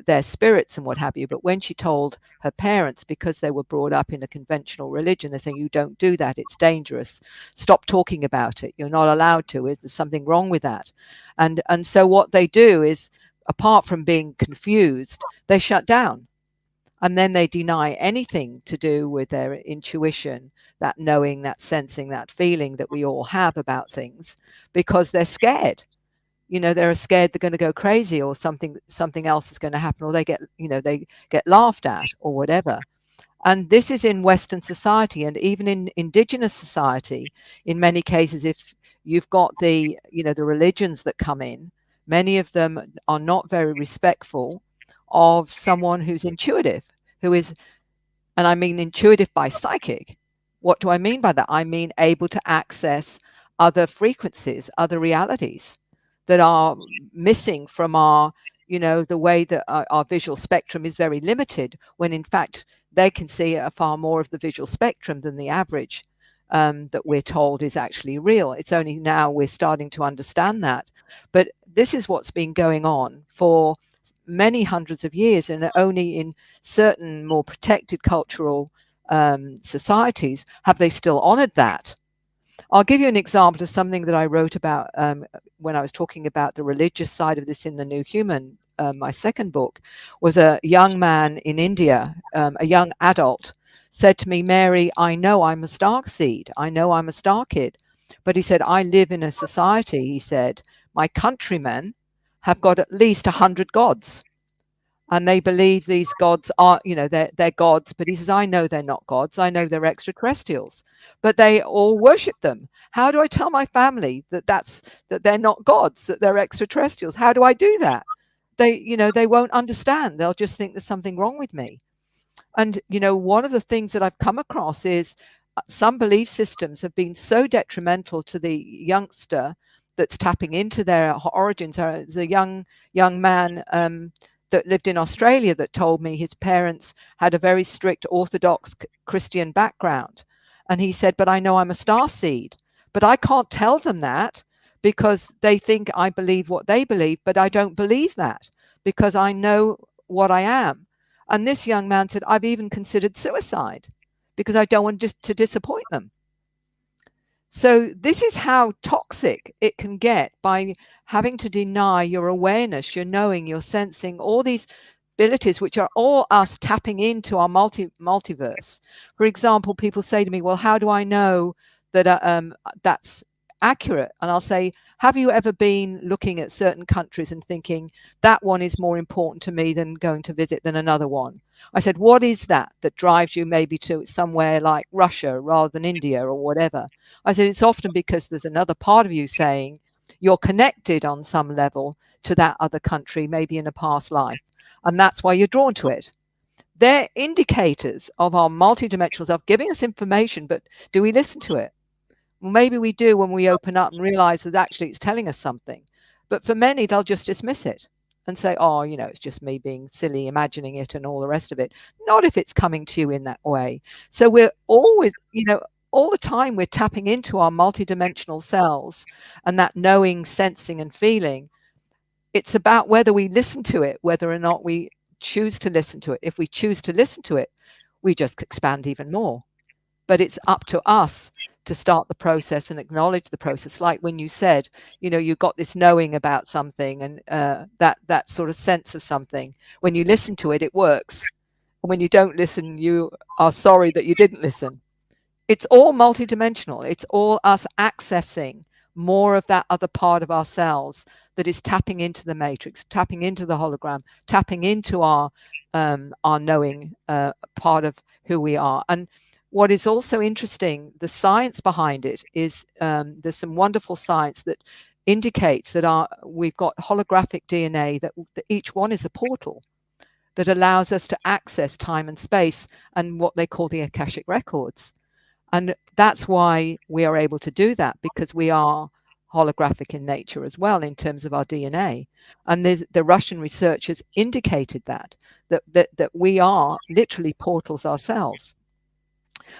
their spirits and what have you. But when she told her parents, because they were brought up in a conventional religion, they're saying, you don't do that, it's dangerous, stop talking about it, you're not allowed to, is there something wrong with that? And so what they do is, apart from being confused, they shut down, and then they deny anything to do with their intuition, that knowing, that sensing, that feeling that we all have about things, because they're scared. They're scared they're going to go crazy, or something else is going to happen, or they get laughed at, or whatever. And this is in Western society, and even in indigenous society, in many cases, if you've got the religions that come in, many of them are not very respectful of someone who's intuitive, who is, and I mean intuitive by psychic. What do I mean by that? I mean able to access other frequencies, other realities that are missing from our, the way that our visual spectrum is very limited, when in fact they can see far more of the visual spectrum than the average that we're told is actually real. It's only now we're starting to understand that. But this is what's been going on for many hundreds of years, and only in certain more protected cultural societies have they still honored that. I'll give you an example of something that I wrote about when I was talking about the religious side of this in The New Human. My second book was a young man in India, a young adult, said to me, Mary, I know I'm a star seed. I know I'm a star kid. But he said, I live in a society, he said, my countrymen have got at least 100 gods. And they believe these gods are, they're gods. But he says, I know they're not gods. I know they're extraterrestrials. But they all worship them. How do I tell my family that they're not gods, that they're extraterrestrials? How do I do that? They won't understand. They'll just think there's something wrong with me. And, one of the things that I've come across is some belief systems have been so detrimental to the youngster that's tapping into their origins. There's a young man that lived in Australia that told me his parents had a very strict Orthodox Christian background. And he said, but I know I'm a star seed, but I can't tell them that because they think I believe what they believe, but I don't believe that because I know what I am. And this young man said, I've even considered suicide because I don't want to disappoint them. So this is how toxic it can get by having to deny your awareness, your knowing, your sensing, all these abilities, which are all us tapping into our multiverse. For example, people say to me, well, how do I know that that's accurate? And I'll say, have you ever been looking at certain countries and thinking that one is more important to me than going to visit than another one? I said, what is that drives you maybe to somewhere like Russia rather than India or whatever? I said, it's often because there's another part of you saying you're connected on some level to that other country, maybe in a past life. And that's why you're drawn to it. They're indicators of our multidimensional self giving us information, but do we listen to it? Well, maybe we do when we open up and realize that actually it's telling us something. But for many, they'll just dismiss it and say, oh, it's just me being silly, imagining it and all the rest of it. Not if it's coming to you in that way. So we're always, all the time we're tapping into our multidimensional selves and that knowing, sensing and feeling. It's about whether we listen to it, whether or not we choose to listen to it. If we choose to listen to it, we just expand even more. But it's up to us to start the process and acknowledge the process. Like when you said, you've got this knowing about something and that sort of sense of something. When you listen to it, it works. And when you don't listen, you are sorry that you didn't listen. It's all multidimensional. It's all us accessing more of that other part of ourselves that is tapping into the matrix, tapping into the hologram, tapping into our knowing part of who we are. And what is also interesting, the science behind it is there's some wonderful science that indicates that we've got holographic DNA, that each one is a portal that allows us to access time and space and what they call the Akashic records. And that's why we are able to do that, because we are holographic in nature as well in terms of our DNA. And the Russian researchers indicated that we are literally portals ourselves.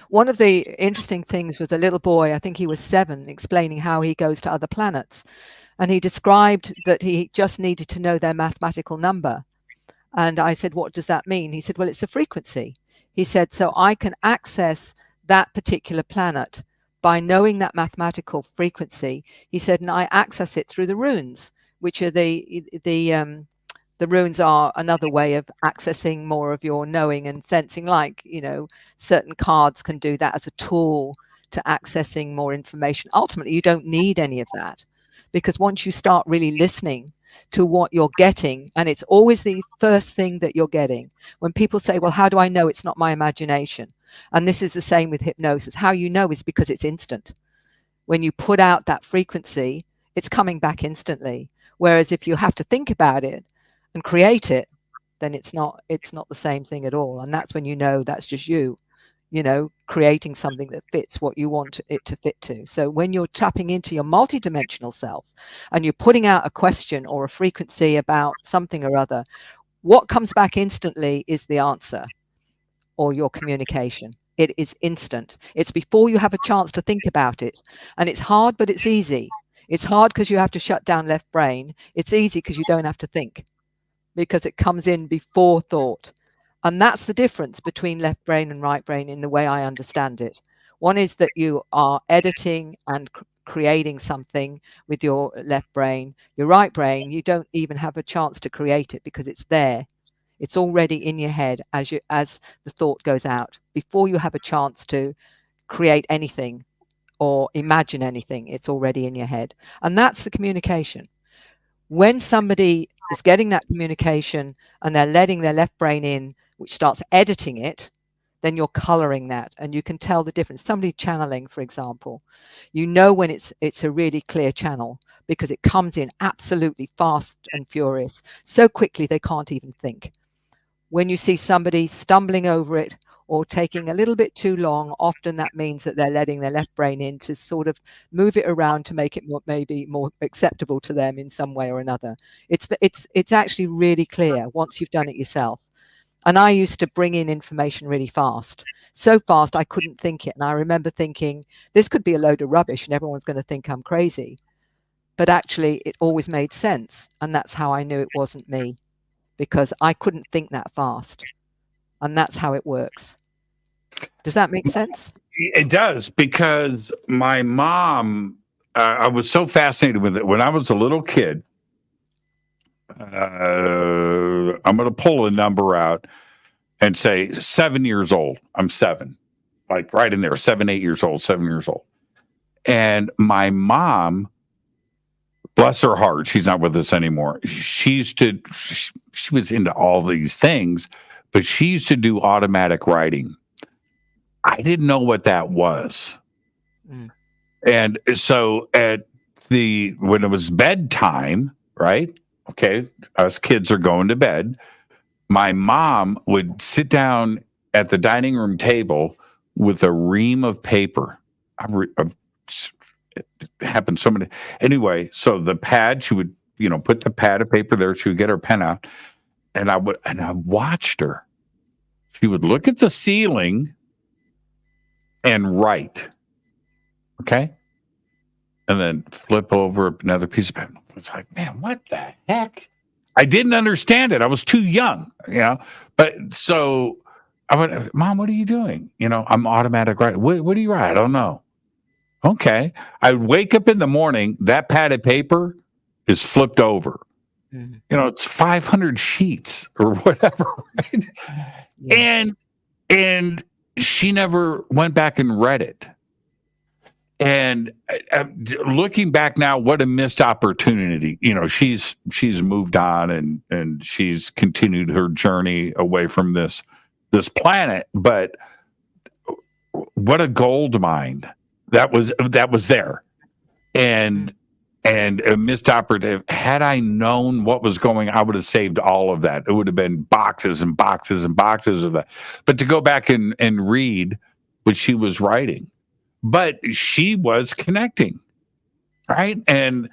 One of the interesting things was a little boy, I think he was 7, explaining how he goes to other planets. And he described that he just needed to know their mathematical number. And I said, what does that mean? He said, well, it's a frequency. He said, so I can access that particular planet by knowing that mathematical frequency. He said, and I access it through the runes, which are the runes are another way of accessing more of your knowing and sensing, like, certain cards can do that as a tool to accessing more information. Ultimately, you don't need any of that, because once you start really listening to what you're getting, and it's always the first thing that you're getting. When people say, well, how do I know it's not my imagination? And this is the same with hypnosis. How you know is because it's instant. When you put out that frequency, it's coming back instantly. Whereas if you have to think about it and create it, then it's not the same thing at all. And that's when you know that's just you creating something that fits what you want it to fit to. So when you're tapping into your multidimensional self and you're putting out a question or a frequency about something or other, what comes back instantly is the answer or your communication. It is instant. It's before you have a chance to think about it. And it's hard, but it's easy. It's hard because you have to shut down left brain. It's easy because you don't have to think, because it comes in before thought. And that's the difference between left brain and right brain in the way I understand it. One is that you are editing and creating something with your left brain. Your right brain, you don't even have a chance to create it because it's there. It's already in your head as the thought goes out. Before you have a chance to create anything or imagine anything, it's already in your head. And that's the communication. When somebody is getting that communication and they're letting their left brain in, which starts editing it, then you're coloring that, and you can tell the difference. Somebody channeling, for example, when it's a really clear channel, because it comes in absolutely fast and furious, so quickly they can't even think. When you see somebody stumbling over it or taking a little bit too long, often that means that they're letting their left brain in to sort of move it around to make it maybe more acceptable to them in some way or another. It's actually really clear once you've done it yourself. And I used to bring in information really fast, so fast I couldn't think it. And I remember thinking, this could be a load of rubbish and everyone's going to think I'm crazy. But actually, it always made sense. And that's how I knew it wasn't me, because I couldn't think that fast. And that's how it works. Does that make sense? It does, because my mom, I was so fascinated with it. When I was a little kid, I'm going to pull a number out and say 7 years old. I'm 7, like right in there, 7 years old. And my mom, bless her heart, she's not with us anymore. She was into all these things, but she used to do automatic writing. I didn't know what that was. And so when it was bedtime, right? Okay, us kids are going to bed. My mom would sit down at the dining room table with a ream of paper. It happened so many. Anyway, so the pad, she would, put the pad of paper there. She would get her pen out, and I watched her. She would look at the ceiling and write. Okay, and then flip over another piece of paper. It's like, man, what the heck? I didn't understand it. I was too young, But so I went, Mom, what are you doing? I'm automatic writing. What do you write? I don't know. Okay. I would wake up in the morning, that pad of paper is flipped over. It's 500 sheets or whatever. Right? Yeah. And she never went back and read it. And looking back now, what a missed opportunity. She's moved on and she's continued her journey away from this planet. But what a gold mine that was there, and a missed opportunity. Had I known what was going, I would have saved all of that. It would have been boxes and boxes and boxes of that. But to go back and read what she was writing. But she was connecting, right? And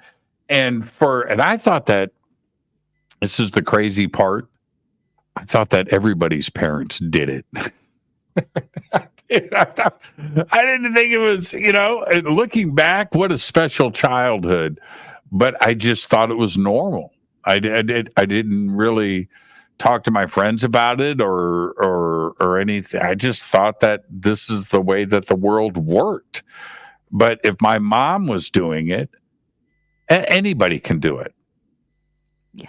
I thought that, this is the crazy part, I thought that everybody's parents did it. I didn't think it was, and looking back, what a special childhood. But I just thought it was normal. I didn't really talk to my friends about it or anything. I just thought that this is the way that the world worked. But if my mom was doing it, anybody can do it. Yeah.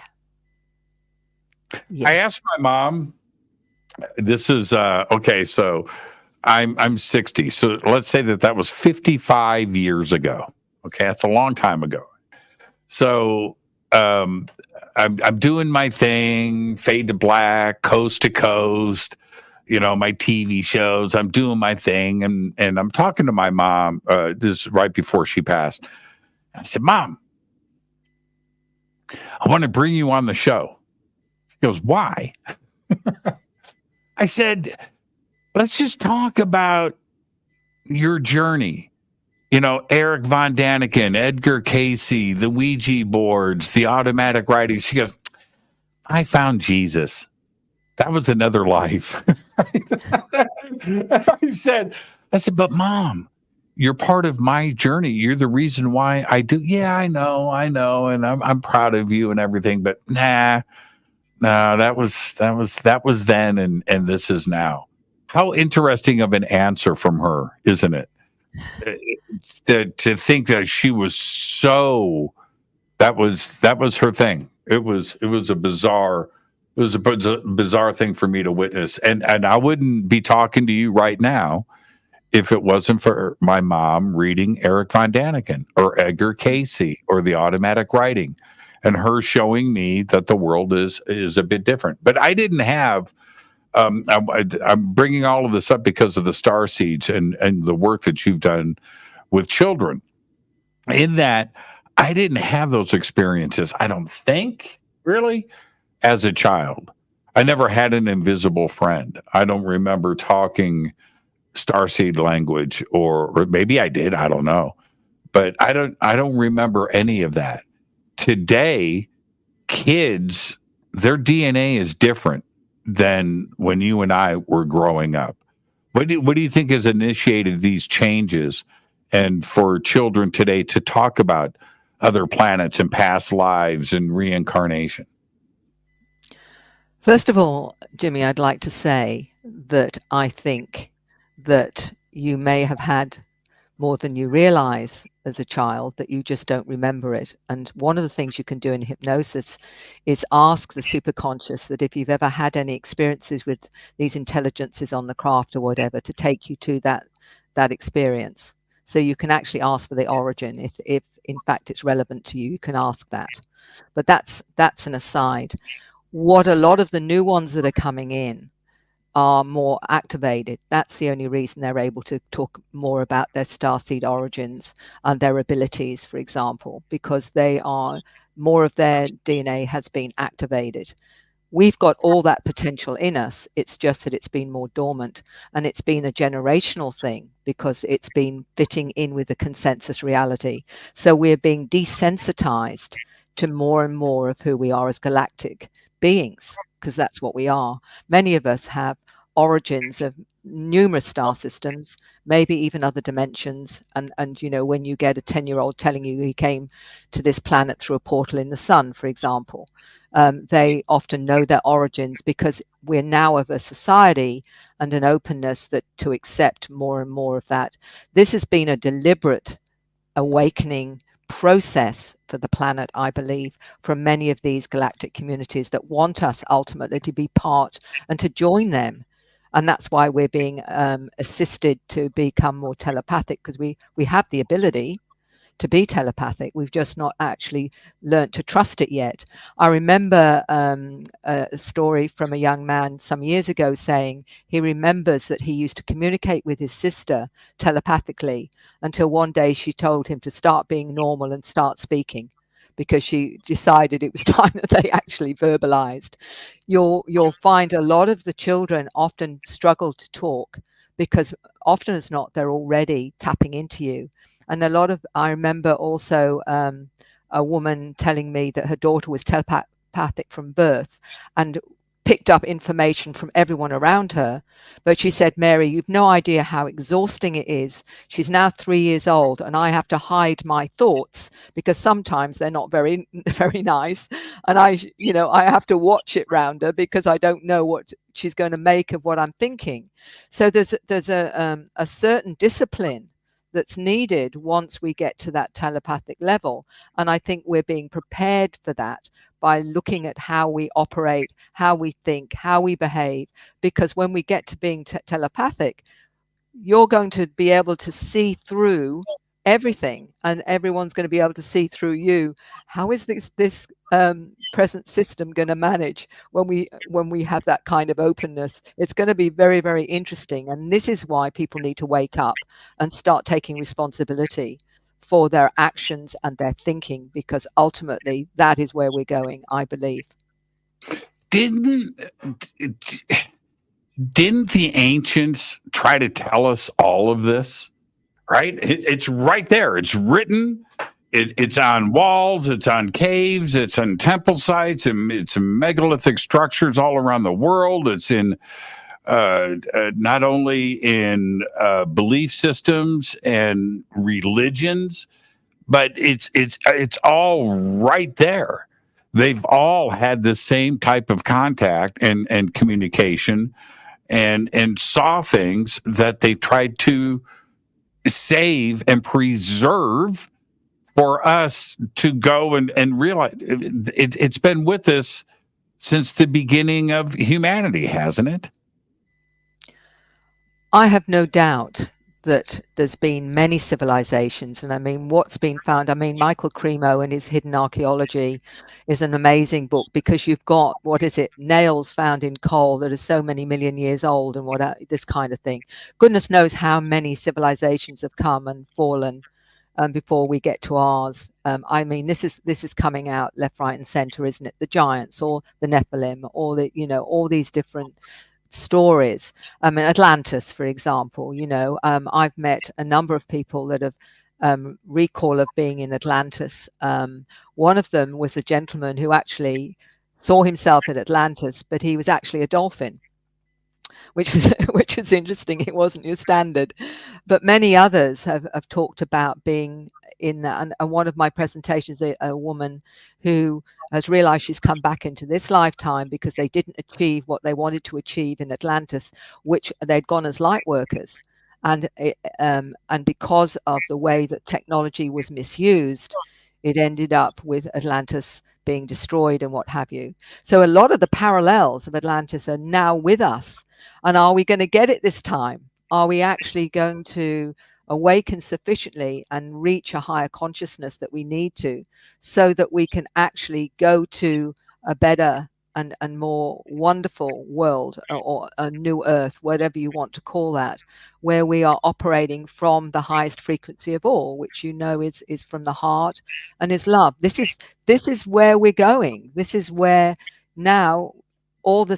I asked my mom, this is okay, so I'm 60. So let's say that was 55 years ago. Okay, that's a long time ago. So I'm doing my thing, fade to black, coast to coast, my TV shows. I'm doing my thing, and I'm talking to my mom. This is right before she passed. I said, "Mom, I want to bring you on the show." She goes, "Why?" I said, "Let's just talk about your journey. Eric Von Daniken, Edgar Casey, the Ouija boards, the automatic writing." She goes, "I found Jesus. That was another life." I said, "But Mom, you're part of my journey. You're the reason why I do." "Yeah, I know. And I'm proud of you and everything, but no, that was then and this is now." How interesting of an answer from her, isn't it? To think that she was so that was her thing. It was a bizarre thing for me to witness, and I wouldn't be talking to you right now if it wasn't for my mom reading Eric Von Daniken or Edgar Casey or the automatic writing, and her showing me that the world is a bit different. But I didn't have. I'm bringing all of this up because of the star seeds and the work that you've done with children. In that, I didn't have those experiences, I don't think, really, as a child. I never had an invisible friend. I don't remember talking starseed language, or maybe I did. I don't know, but I don't remember any of that. Today, kids, their DNA is different than when you and I were growing up. What do you think has initiated these changes, and for children today to talk about other planets and past lives and reincarnation? First of all, Jimmy, I'd like to say that I think that you may have had more than you realize as a child, that you just don't remember it. And one of the things you can do in hypnosis is ask the superconscious that if you've ever had any experiences with these intelligences on the craft or whatever, to take you to that experience. So you can actually ask for the origin. If in fact it's relevant to you, you can ask that. But that's an aside. What a lot of the new ones that are coming in are more activated. That's the only reason they're able to talk more about their starseed origins and their abilities, for example, because they are more of their DNA has been activated. We've got all that potential in us. It's just that it's been more dormant, and it's been a generational thing because it's been fitting in with the consensus reality. So we're being desensitized to more and more of who we are as galactic beings, because that's what we are. Many of us have origins of numerous star systems, maybe even other dimensions. And when you get a 10-year-old telling you he came to this planet through a portal in the sun, for example, they often know their origins because we're now of a society and an openness to accept more and more of that. This has been a deliberate awakening process for the planet, I believe, from many of these galactic communities that want us ultimately to be part and to join them. And that's why we're being assisted to become more telepathic, because we have the ability to be telepathic. We've just not actually learnt to trust it yet. I remember a story from a young man some years ago saying he remembers that he used to communicate with his sister telepathically until one day she told him to start being normal and start speaking, because she decided it was time that they actually verbalized. You'll find a lot of the children often struggle to talk because often as not, they're already tapping into you. And I remember also a woman telling me that her daughter was telepathic from birth. And picked up information from everyone around her. But she said, Mary, you've no idea how exhausting it is. She's now 3 years old, and I have to hide my thoughts because sometimes they're not very, very nice. And I have to watch it round her because I don't know what she's going to make of what I'm thinking. So there's a certain discipline that's needed once we get to that telepathic level. And I think we're being prepared for that by looking at how we operate, how we think, how we behave. Because when we get to being telepathic, you're going to be able to see through everything, and everyone's going to be able to see through you. How is this present system going to manage when we have that kind of openness? It's going to be very, very interesting, and this is why people need to wake up and start taking responsibility for their actions and their thinking, because ultimately that is where we're going, I believe. Didn't the ancients try to tell us all of this? Right? It's right there. It's written. It's on walls. It's on caves. It's on temple sites. And it's in megalithic structures all around the world. It's in not only in belief systems and religions, but it's all right there. They've all had the same type of contact and communication, and saw things that they tried to save and preserve for us to go and realize. It's been with us since the beginning of humanity, hasn't it? I have no doubt that there's been many civilizations, and I mean, what's been found, I mean, Michael Cremo and his Hidden Archaeology is an amazing book, because you've got, nails found in coal that are so many million years old, and this kind of thing. Goodness knows how many civilizations have come and fallen before we get to ours. I mean, this is coming out left, right, and center, isn't it? The giants, or the Nephilim, or all these different stories. I mean, Atlantis, for example, I've met a number of people that have recall of being in Atlantis. One of them was a gentleman who actually saw himself in Atlantis, but he was actually a dolphin, which was interesting. It wasn't your standard. But many others have talked about being in that. And one of my presentations, a woman who has realized she's come back into this lifetime because they didn't achieve what they wanted to achieve in Atlantis, which they'd gone as light workers. And because of the way that technology was misused, it ended up with Atlantis being destroyed and what have you. So a lot of the parallels of Atlantis are now with us. And are we going to get it this time? Are we actually going to awaken sufficiently and reach a higher consciousness that we need to, so that we can actually go to a better and more wonderful world, or a new earth, whatever you want to call that, where we are operating from the highest frequency of all, which is from the heart and is love. This is where we're going. This is where now all the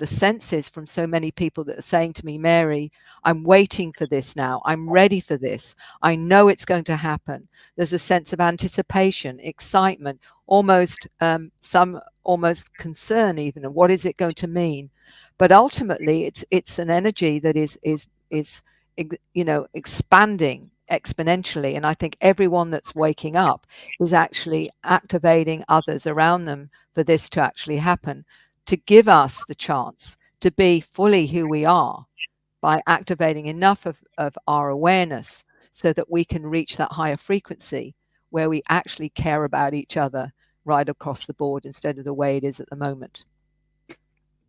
senses from so many people that are saying to me, Mary, I'm waiting for this now. I'm ready for this. I know it's going to happen. There's a sense of anticipation, excitement, almost concern even, and what is it going to mean? But ultimately, it's an energy that is expanding exponentially, and I think everyone that's waking up is actually activating others around them for this to actually happen, to give us the chance to be fully who we are by activating enough of our awareness so that we can reach that higher frequency where we actually care about each other right across the board instead of the way it is at the moment.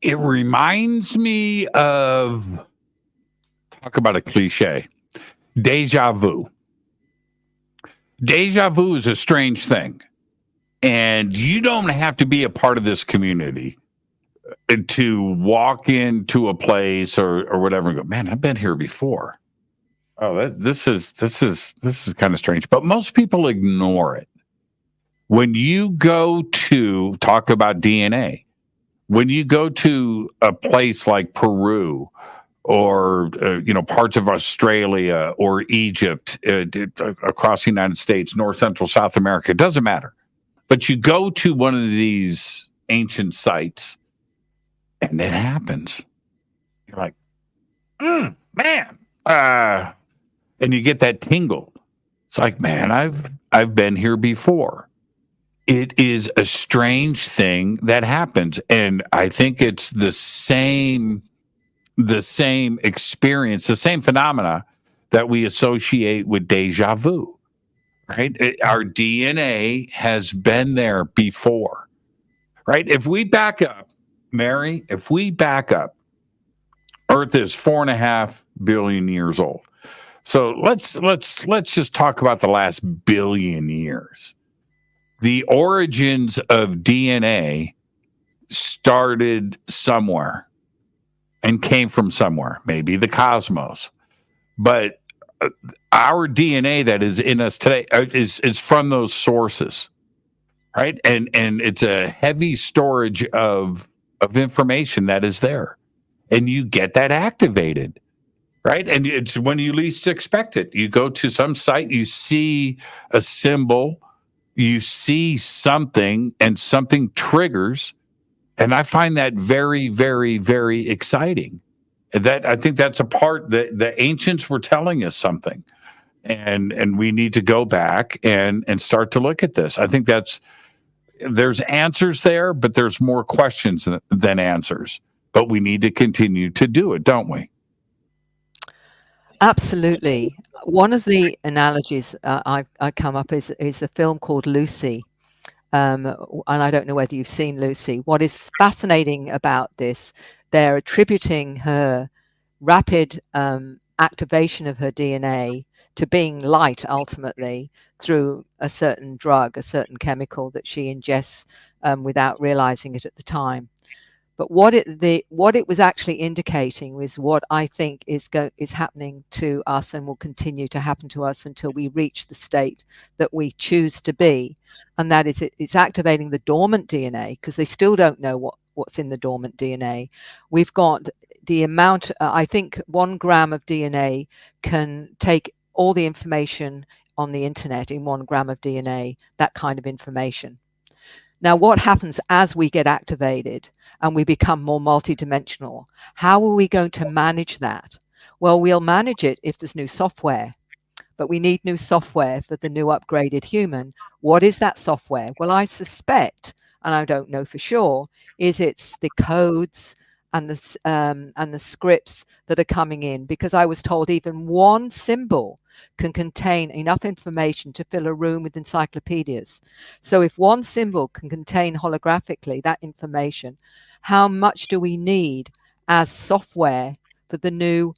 It reminds me of, talk about a cliche, deja vu. Deja vu is a strange thing. And you don't have to be a part of this community to walk into a place or whatever and go, man, I've been here before. Oh, this is kind of strange. But most people ignore it. When you go to talk about DNA, when you go to a place like Peru, or parts of Australia or Egypt, across the United States, North, Central, South America, it doesn't matter. But you go to one of these ancient sites And it happens. You're like, man. And you get that tingle. It's like, man, I've been here before. It is a strange thing that happens. And I think it's the same experience, the same phenomena that we associate with deja vu, right? Our DNA has been there before, right? If we back up, Mary, Earth is 4.5 billion years old. So let's just talk about the last billion years. The origins of DNA started somewhere and came from somewhere, maybe the cosmos. But our DNA that is in us today is from those sources, right? And it's a heavy storage of information that is there. And you get that activated, right? And it's when you least expect it. You go to some site, you see a symbol, you see something, and something triggers. And I find that very, very, very exciting. That I think that's a part that the ancients were telling us something. And we need to go back and start to look at this. I think there's answers there, but there's more questions than answers. But we need to continue to do it, don't we? Absolutely. One of the analogies I come up is a film called Lucy. And I don't know whether you've seen Lucy. What is fascinating about this, they're attributing her rapid activation of her DNA to being light ultimately through a certain drug, a certain chemical that she ingests without realizing it at the time. But what it was actually indicating was what I think is happening to us and will continue to happen to us until we reach the state that we choose to be, and that is it's activating the dormant DNA, because they still don't know what's in the dormant DNA. We've got the amount. I think 1 gram of DNA can take all the information on the internet in 1 gram of DNA. That kind of information. Now, what happens as we get activated and we become more multidimensional? How are we going to manage that? Well, we'll manage it if there's new software, but we need new software for the new upgraded human. What is that software? Well, I suspect, and I don't know for sure, it's the codes and the scripts that are coming in, because I was told even one symbol can contain enough information to fill a room with encyclopedias. So if one symbol can contain holographically that information, how much do we need as software for the new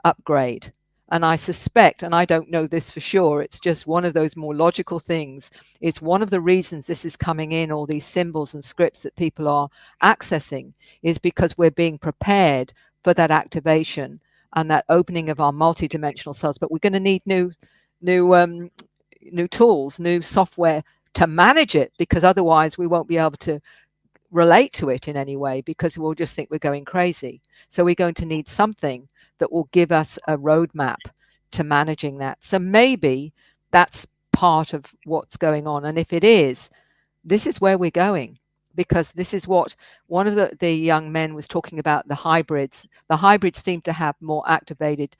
upgrade? And I suspect, and I don't know this for sure, it's just one of those more logical things. It's one of the reasons this is coming in, all these symbols and scripts that people are accessing, is because we're being prepared for that activation and that opening of our multidimensional selves. But we're going to need new tools, new software to manage it, because otherwise we won't be able to relate to it in any way, because we'll just think we're going crazy. So we're going to need something that will give us a roadmap to managing that. So maybe that's part of what's going on. And if it is, this is where we're going, because this is what one of the young men was talking about, the hybrids. The hybrids seem to have more activated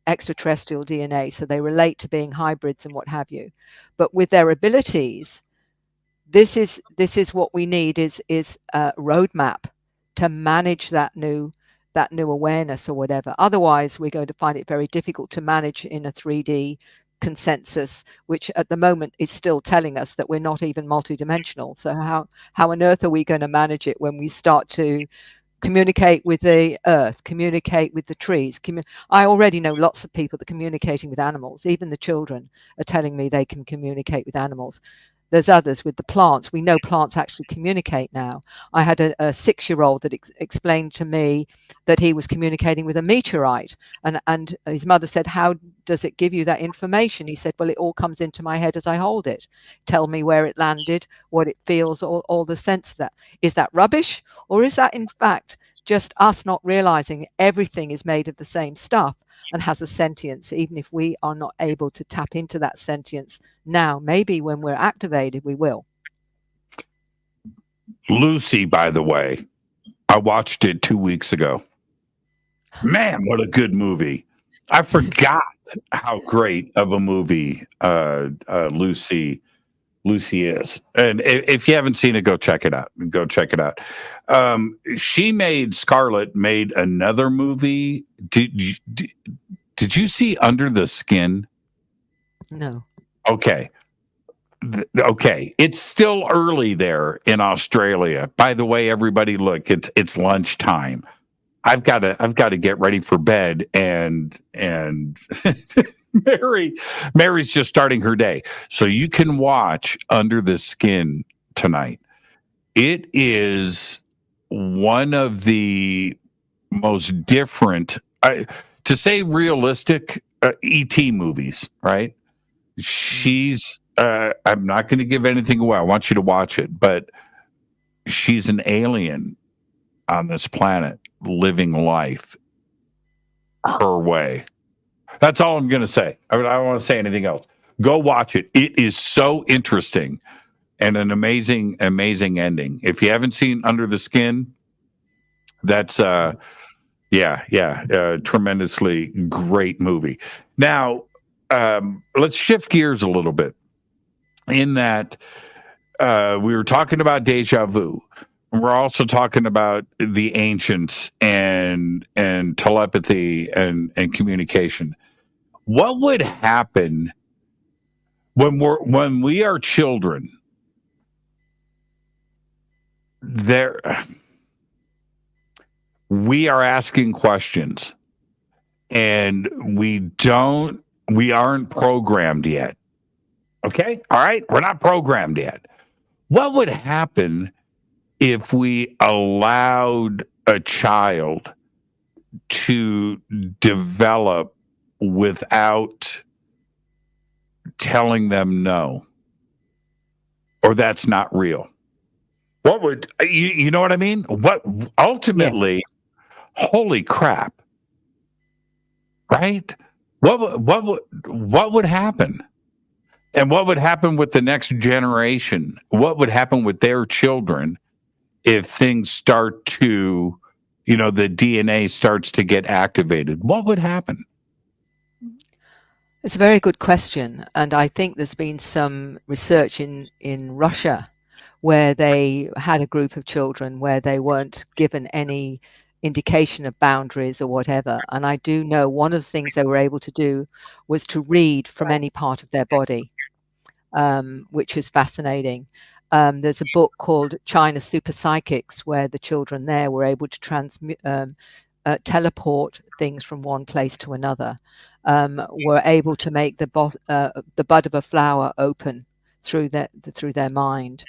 extraterrestrial DNA, so they relate to being hybrids and what have you. But with their abilities, this is what we need is a roadmap to manage that new awareness or whatever. Otherwise, we're going to find it very difficult to manage in a 3D consensus, which at the moment is still telling us that we're not even multidimensional. So how on earth are we going to manage it when we start to communicate with the earth, communicate with the trees? I already know lots of people that are communicating with animals. Even the children are telling me they can communicate with animals. There's others with the plants. We know plants actually communicate now. I had a 6-year-old that explained to me that he was communicating with a meteorite, and his mother said, how does it give you that information? He said, well, it all comes into my head as I hold it. Tell me where it landed, what it feels, all the sense of that. Is that rubbish? Or is that in fact just us not realizing everything is made of the same stuff and has a sentience, even if we are not able to tap into that sentience now? Maybe when we're activated, we will. Lucy, by the way, I watched it 2 weeks ago. Man, what a good movie. I forgot how great of a movie Lucy is. And if you haven't seen it, go check it out. Scarlett made another movie. Did you see Under the Skin? No. Okay. Okay. It's still early there in Australia. By the way, everybody, look, it's lunchtime. I've got to get ready for bed, and Mary's just starting her day. So you can watch Under the Skin tonight. It is one of the most different, to say realistic, ET movies, right? I'm not going to give anything away. I want you to watch it, but she's an alien on this planet living life her way. That's all I'm going to say. I don't want to say anything else. Go watch it. It is so interesting and an amazing, amazing ending. If you haven't seen Under the Skin, that's tremendously great movie. Now, let's shift gears a little bit. In that, we were talking about deja vu. We're also talking about the ancients and telepathy and communication. What would happen when we are children? We are asking questions, and we aren't programmed yet. Okay? All right? We're not programmed yet. What would happen if we allowed a child to develop without telling them no, or that's not real? What would you know what I mean? What ultimately? Yes. Holy crap! Right? What would happen? And what would happen with the next generation? What would happen with their children if things start to, the DNA starts to get activated? What would happen? It's a very good question. And I think there's been some research in Russia where they had a group of children where they weren't given any indication of boundaries or whatever. And I do know one of the things they were able to do was to read from any part of their body, which is fascinating. There's a book called China Super Psychics where the children there were able to teleport things from one place to another, were able to make the bud of a flower open through their mind.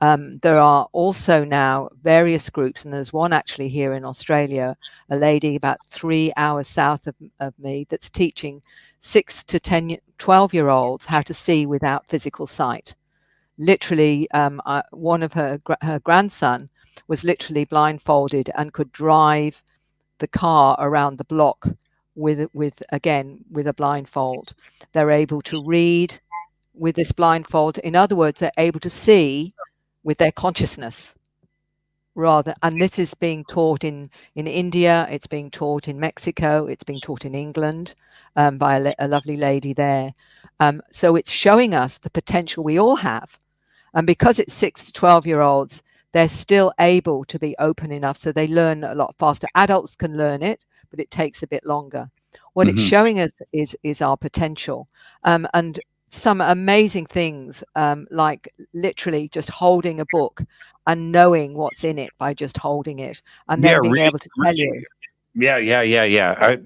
There are also now various groups, and there's one actually here in Australia, a lady about 3 hours south of me that's teaching 6 to 12-year-olds how to see without physical sight. Literally, one of her grandson was literally blindfolded and could drive the car around the block with a blindfold. They're able to read with this blindfold. In other words, they're able to see with their consciousness rather. And this is being taught in India. It's being taught in Mexico. It's being taught in England by a lovely lady there. So it's showing us the potential we all have. And because it's 6 to 12-year-olds, they're still able to be open enough so they learn a lot faster. Adults can learn it, but it takes a bit longer. What it's showing us is our potential. And some amazing things, like literally just holding a book and knowing what's in it by just holding it, and then being able to tell you. Yeah.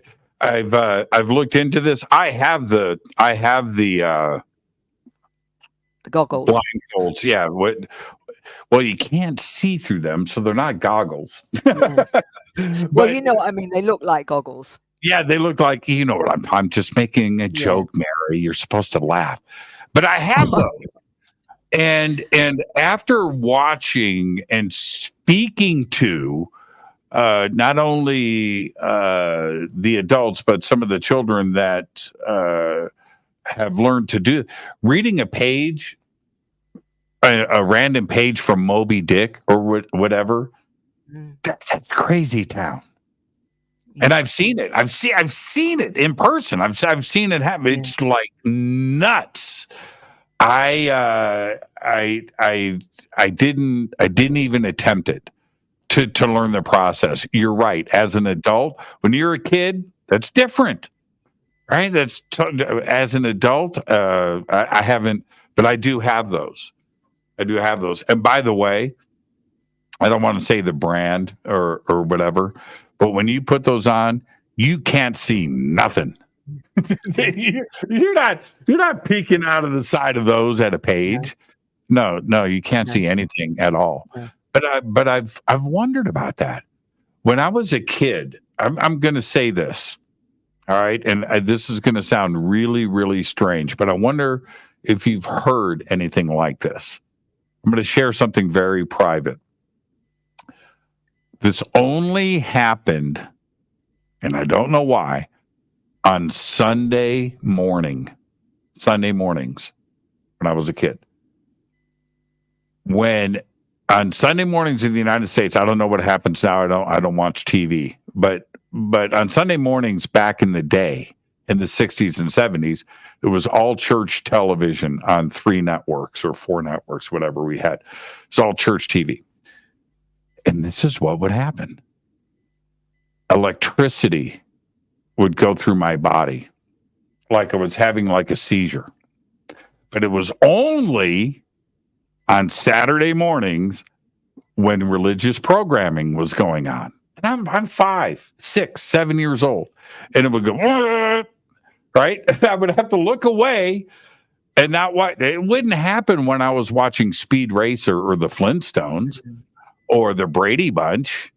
I've looked into this. I have the goggles, blindfolds. Yeah. Well, you can't see through them, so they're not goggles. Yeah. Well, I mean, they look like goggles. Yeah, they look like, I'm just making a joke, Mary. You're supposed to laugh. But I have those. And after watching and speaking to not only the adults, but some of the children that have learned to do, reading a page, a random page from Moby Dick or whatever, That's crazy town. And I've seen it. I've seen it in person. I've seen it happen. It's like nuts. I didn't even attempt it to learn the process. You're right. As an adult, when you're a kid, that's different, right? As an adult, I haven't, but I do have those. And by the way, I don't want to say the brand or whatever, but when you put those on, you can't see nothing. You're not peeking out of the side of those at a page. No, you can't see anything at all. But I've wondered about that. When I was a kid, I'm going to say this, all right, and this is going to sound really, really strange, but I wonder if you've heard anything like this. I'm going to share something very private. This only happened, and I don't know why, on Sunday mornings when I was a kid. When on Sunday mornings in the United States, I don't know what happens now. I don't watch TV, but on Sunday mornings back in the day, in the 60s and 70s, it was all church television on 3 networks or 4 networks, whatever we had. It's all church TV. And this is what would happen. Electricity would go through my body like I was having like a seizure. But it was only on Saturday mornings when religious programming was going on. And I'm 5, 6, 7 years old. And it would go, right? And I would have to look away and not watch. It wouldn't happen when I was watching Speed Racer or the Flintstones or the Brady Bunch.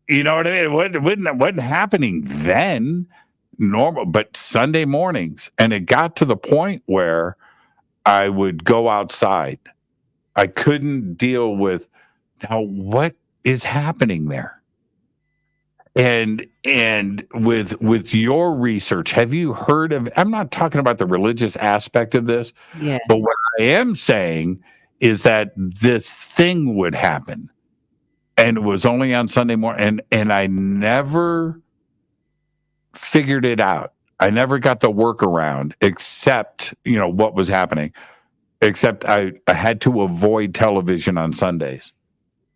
You know what I mean? It wasn't happening then, normal, but Sunday mornings. And it got to the point where I would go outside. I couldn't deal with, now what is happening there? And with your research, have you heard of, I'm not talking about the religious aspect of this, but what I am saying is that this thing would happen. And it was only on Sunday morning, and I never figured it out. I never got the workaround, except, what was happening. Except I had to avoid television on Sundays.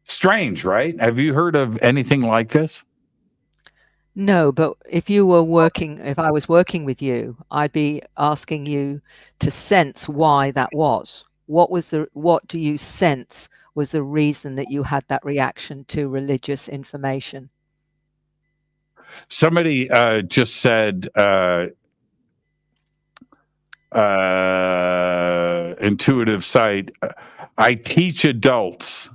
Strange, right? Have you heard of anything like this? No, but if I was working with you, I'd be asking you to sense why that was. What do you sense was the reason that you had that reaction to religious information? Somebody just said intuitive sight. I teach adults.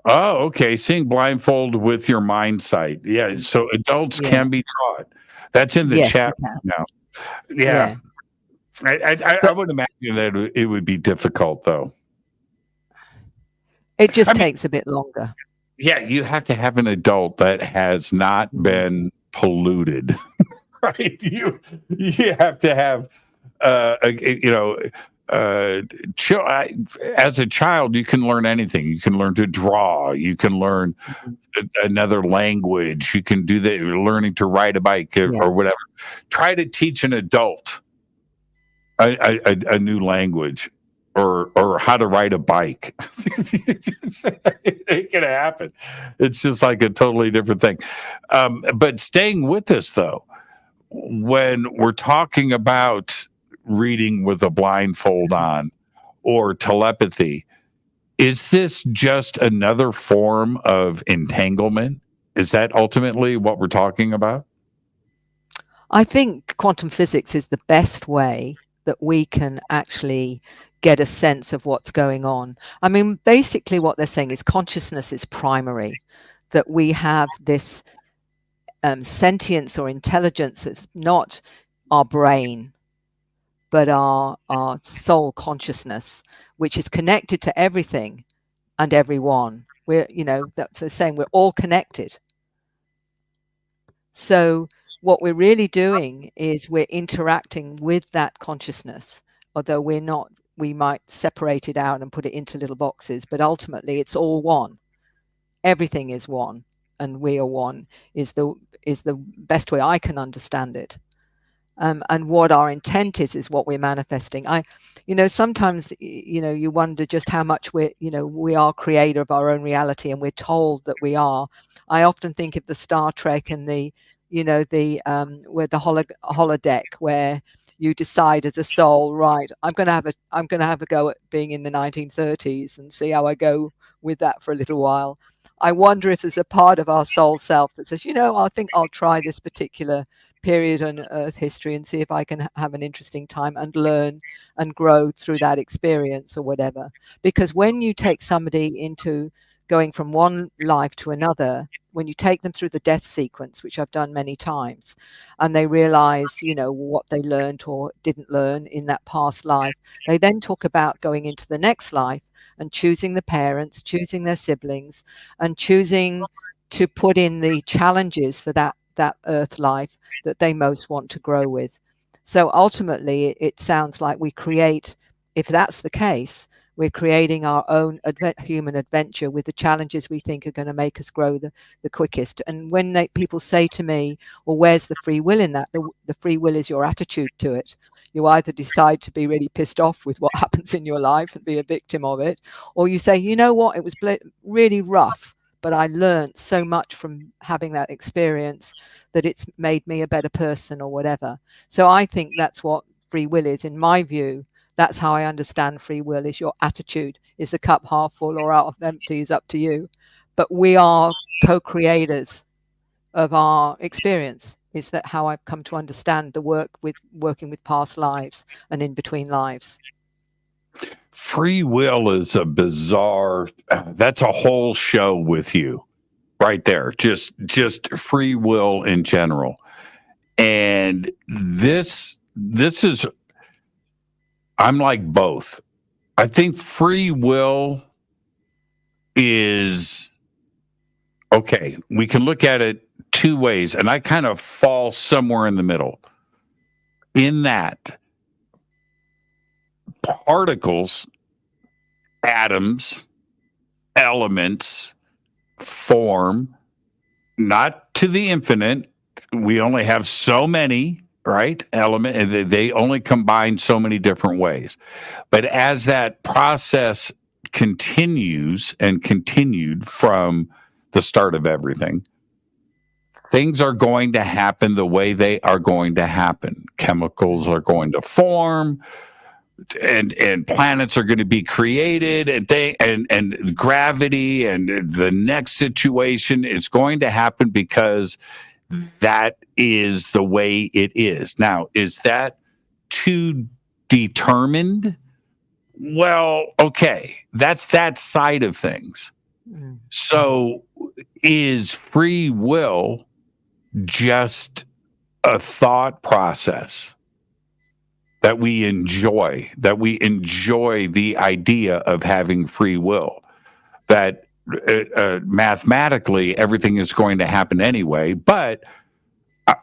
Oh, okay. Seeing blindfold with your mind sight. Yeah. So adults can be taught. That's in the chat now. Yeah. I would imagine that it would be difficult, though. It just takes a bit longer. Yeah, you have to have an adult that has not been polluted, right? You have to have, as a child, you can learn anything. You can learn to draw. You can learn another language. You can do that. You're learning to ride a bike or whatever. Try to teach an adult a new language. Or how to ride a bike. It ain't gonna happen. It's just like a totally different thing. But staying with this, though, when we're talking about reading with a blindfold on or telepathy, is this just another form of entanglement? Is that ultimately what we're talking about? I think quantum physics is the best way that we can actually get a sense of what's going on. I mean, basically what they're saying is consciousness is primary, that we have this sentience or intelligence that's not our brain, but our soul consciousness, which is connected to everything and everyone. That's they're saying we're all connected. So what we're really doing is we're interacting with that consciousness, although we might separate it out and put it into little boxes, but ultimately it's all one. everything is one and we are one is the best way I can understand it. And what our intent is what we're manifesting. Sometimes, you wonder just how much we are creator of our own reality, and we're told that we are. I often think of the Star Trek and the where the holodeck, where you decide as a soul, right, I'm going to have a go at being in the 1930s and see how I go with that for a little while. I wonder if there's a part of our soul self that says, I think I'll try this particular period on Earth history and see if I can have an interesting time and learn and grow through that experience or whatever. Because when you take somebody into going from one life to another, when you take them through the death sequence, which I've done many times, and they realize, what they learned or didn't learn in that past life, they then talk about going into the next life and choosing the parents, choosing their siblings, and choosing to put in the challenges for that Earth life that they most want to grow with. So ultimately, it sounds like we create, if that's the case, we're creating our own human adventure with the challenges we think are going to make us grow the quickest. And when people say to me, well, where's the free will in that? The free will is your attitude to it. You either decide to be really pissed off with what happens in your life and be a victim of it, or you say, you know what, it was really rough, but I learned so much from having that experience that it's made me a better person or whatever. So I think that's what free will is. In my view, that's how I understand free will, is your attitude. Is the cup half full or half empty is up to you. But we are co-creators of our experience. Is that how I've come to understand the working with past lives and in between lives? Free will is a bizarre, that's a whole show with you right there. Just free will in general. And this is, I'm like both. I think free will is, okay, we can look at it two ways, and I kind of fall somewhere in the middle. In that, particles, atoms, elements form, not to the infinite. We only have so many, right? Element, they only combine so many different ways. But as that process continues and continued from the start of everything, things are going to happen the way they are going to happen. Chemicals are going to form, and planets are going to be created, and gravity and the next situation is going to happen because that is the way it is. Now, is that too determined? Well, okay, that's that side of things. So is free will just a thought process that we enjoy the idea of having free will, that mathematically everything is going to happen anyway? But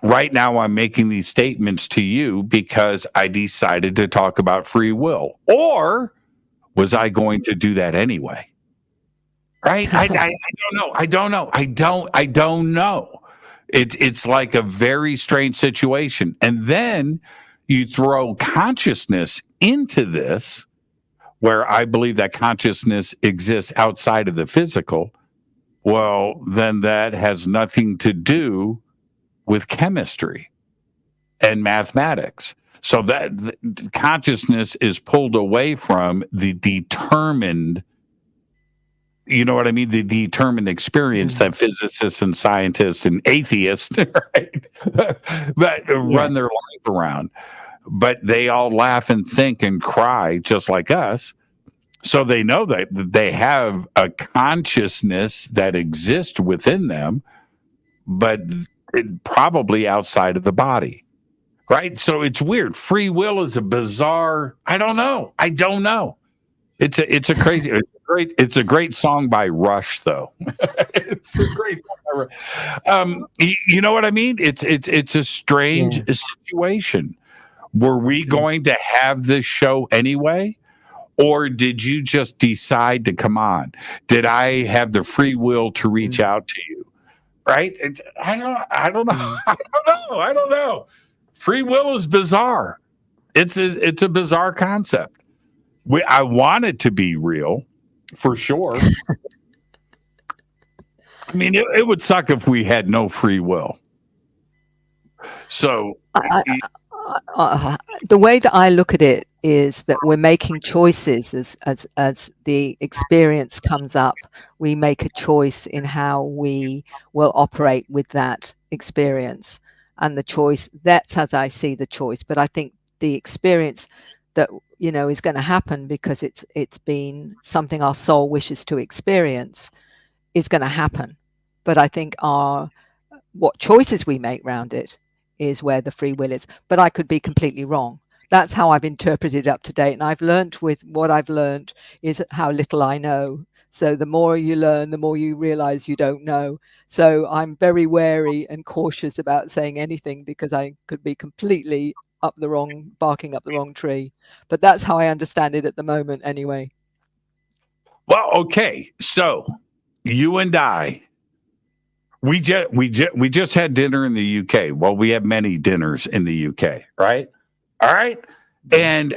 right now I'm making these statements to you because I decided to talk about free will. Or was I going to do that anyway? Right? I don't know. It's like a very strange situation. And then you throw consciousness into this, where I believe that consciousness exists outside of the physical. Well, then that has nothing to do with chemistry and mathematics. So that consciousness is pulled away from the determined, you know what I mean? The determined experience that physicists and scientists and atheists, right, that run their life around. But they all laugh and think and cry just like us. So they know that they have a consciousness that exists within them, but probably outside of the body. Right? So it's weird. Free will is a bizarre, I don't know. It's a crazy, it's a great song by Rush, though. It's a great song by Rush. You know what I mean? It's a strange situation. Were we going to have this show anyway? Or did you just decide to come on? Did I have the free will to reach out to you? Right? I don't know. I don't know. Free will is bizarre. It's a bizarre concept. I want it to be real, for sure. I mean, it would suck if we had no free will. So the way that I look at it is that we're making choices as the experience comes up. We make a choice in how we will operate with that experience, and the choice, that's as I see the choice. But I think the experience that is going to happen, because it's been something our soul wishes to experience, is going to happen. But I think what choices we make around it is where the free will is. But I could be completely wrong. That's how I've interpreted it up to date. And I've learned, with what I've learned, is how little I know. So the more you learn, the more you realize you don't know. So I'm very wary and cautious about saying anything, because I could be completely barking up the wrong tree. But that's how I understand it at the moment anyway. Well, okay. So you and I, we just had dinner in the UK. Well, we have many dinners in the UK, right? All right. And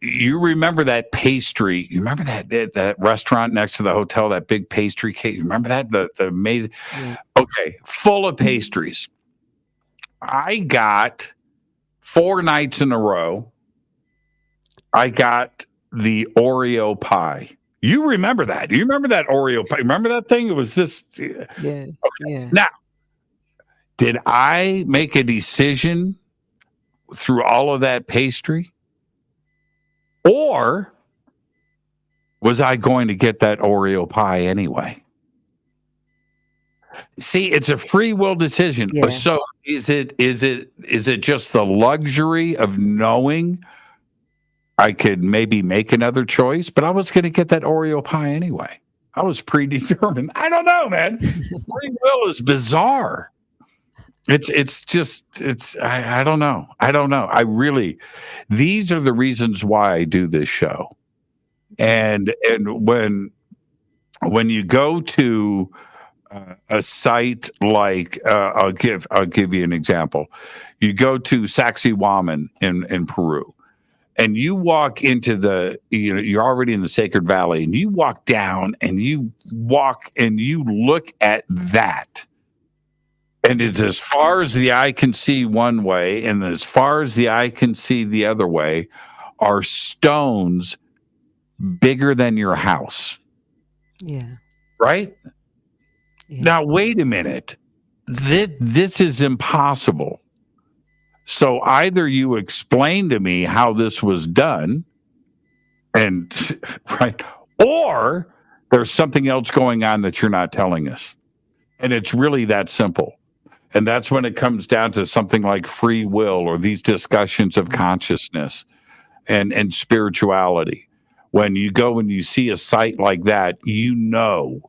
you remember that pastry? You remember that restaurant next to the hotel, that big pastry cake? You remember that? The amazing. Yeah. Okay, full of pastries. I got 4 nights in a row. I got the Oreo pie. You remember that? You remember that Oreo pie? Remember that thing? It was this. Yeah. Okay. Yeah. Now, did I make a decision through all of that pastry? Or was I going to get that Oreo pie anyway? See, it's a free will decision. Yeah. So is it just the luxury of knowing I could maybe make another choice, but I was going to get that Oreo pie anyway? I was predetermined. I don't know, man. Free will is bizarre. I don't know. I really, these are the reasons why I do this show. And when you go to a site like, I'll give you an example. You go to Sacsayhuaman in Peru, and you walk into you're already in the Sacred Valley, and you walk down and you look at that. And it's as far as the eye can see one way, and as far as the eye can see the other way are stones bigger than your house. Yeah. Right? Yeah. Now, wait a minute. This is impossible. So either you explain to me how this was done, right, or there's something else going on that you're not telling us. And it's really that simple. And that's when it comes down to something like free will, or these discussions of consciousness and spirituality. When you go and you see a site like that, you know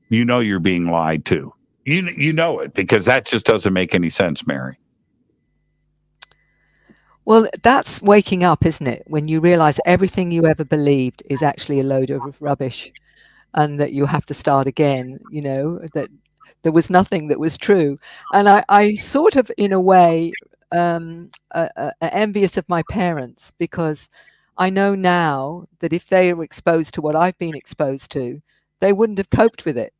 you're being lied to. You know it, because that just doesn't make any sense, Mary. Well, that's waking up, isn't it? When you realize everything you ever believed is actually a load of rubbish, and that you have to start again, that there was nothing that was true. And I sort of, in a way, envious of my parents, because I know now that if they were exposed to what I've been exposed to, they wouldn't have coped with it,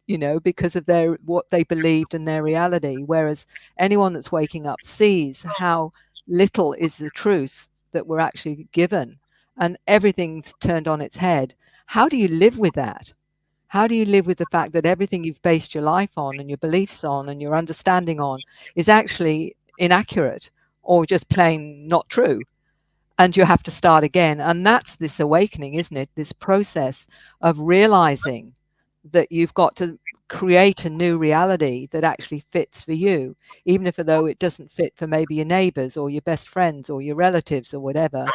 because of what they believed and their reality. Whereas anyone that's waking up sees how little is the truth that we're actually given, and everything's turned on its head. How do you live with that? How do you live with the fact that everything you've based your life on, and your beliefs on, and your understanding on is actually inaccurate, or just plain not true? And you have to start again. And that's this awakening, isn't it? This process of realizing that you've got to create a new reality that actually fits for you, even if though it doesn't fit for maybe your neighbors or your best friends or your relatives or whatever.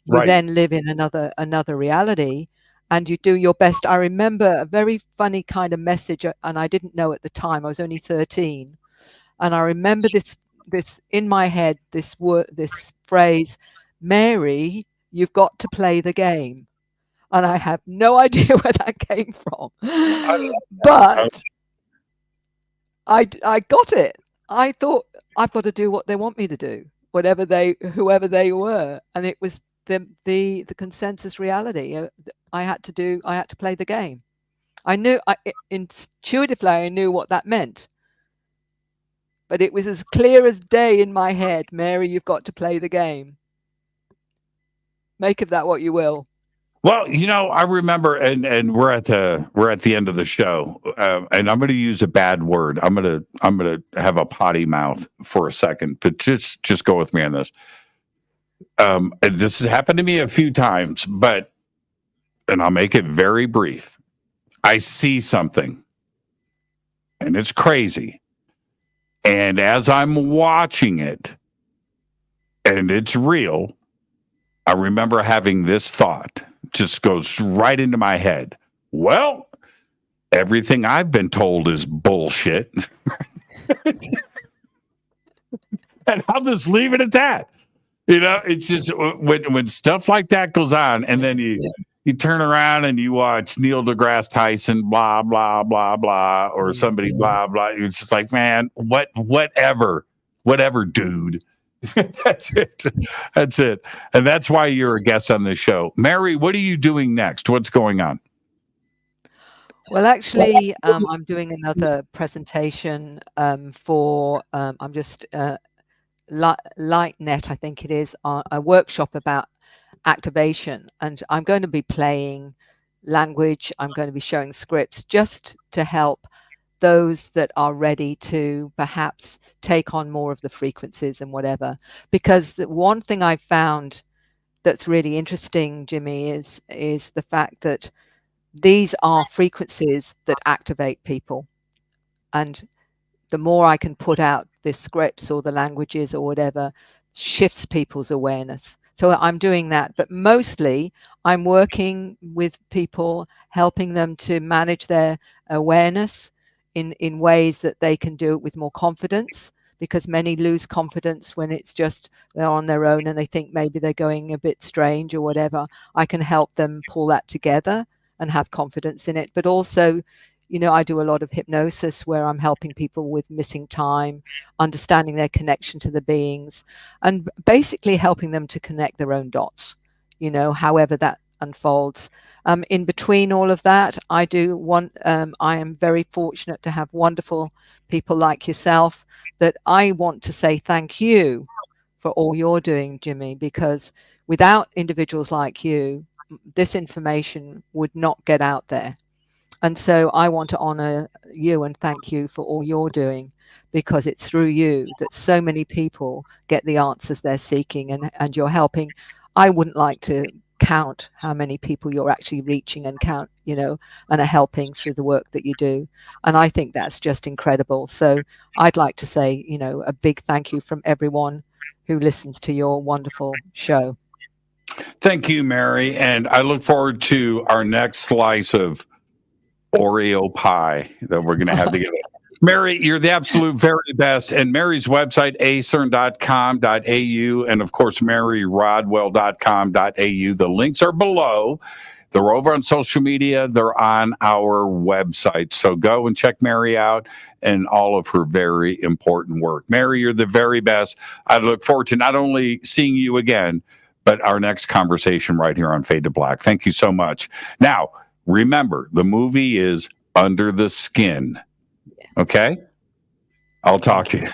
You then live in another reality, and you do your best. I remember a very funny kind of message, and I didn't know at the time. I was only 13, and I remember this in my head. This phrase, "Mary, you've got to play the game." And I have no idea where that came from. But I got it. I thought, I've got to do what they want me to do, whoever they were. And it was the consensus reality. I had to play the game. I knew, intuitively, I knew what that meant. But it was as clear as day in my head. Mary, you've got to play the game. Make of that what you will. Well, I remember, and we're at the end of the show, and I'm going to use a bad word. I'm going to have a potty mouth for a second, but just go with me on this. This has happened to me a few times, and I'll make it very brief. I see something, and it's crazy. And as I'm watching it, and it's real, I remember having this thought, just goes right into my head. Well, everything I've been told is bullshit. And I'll just leave it at that. It's just when stuff like that goes on, and then you turn around and you watch Neil deGrasse Tyson, blah, blah, blah, blah, or somebody, blah, blah. It's just like, man, whatever, dude. That's it. And that's why you're a guest on this show. Mary, what are you doing next? What's going on? Well, actually, I'm doing another presentation for, I'm just, LightNet, I think it is, a workshop about activation. And I'm going to be playing language. I'm going to be showing scripts just to help those that are ready to perhaps take on more of the frequencies and whatever. Because the one thing I found that's really interesting, Jimmy, is the fact that these are frequencies that activate people. And the more I can put out the scripts or the languages or whatever, shifts people's awareness. So I'm doing that, but mostly I'm working with people, helping them to manage their awareness in ways that they can do it with more confidence, because many lose confidence when it's just they're on their own and they think maybe they're going a bit strange or whatever. I can help them pull that together and have confidence in it. But also, I do a lot of hypnosis where I'm helping people with missing time, understanding their connection to the beings, and basically helping them to connect their own dots, however that unfolds. In between all of that, I am very fortunate to have wonderful people like yourself that I want to say thank you for all you're doing, Jimmy, because without individuals like you, this information would not get out there. And so I want to honor you and thank you for all you're doing, because it's through you that so many people get the answers they're seeking, and you're helping. I wouldn't like to count how many people you're actually reaching and and are helping through the work that you do. And I think that's just incredible. So I'd like to say, a big thank you from everyone who listens to your wonderful show. Thank you, Mary. And I look forward to our next slice of Oreo pie that we're going to have together. Mary, you're the absolute very best. And Mary's website, acern.com.au, and of course, maryrodwell.com.au. The links are below. They're over on social media. They're on our website. So go and check Mary out and all of her very important work. Mary, you're the very best. I look forward to not only seeing you again, but our next conversation right here on Fade to Black. Thank you so much. Now, remember, the movie is Under the Skin. Okay? I'll talk to you.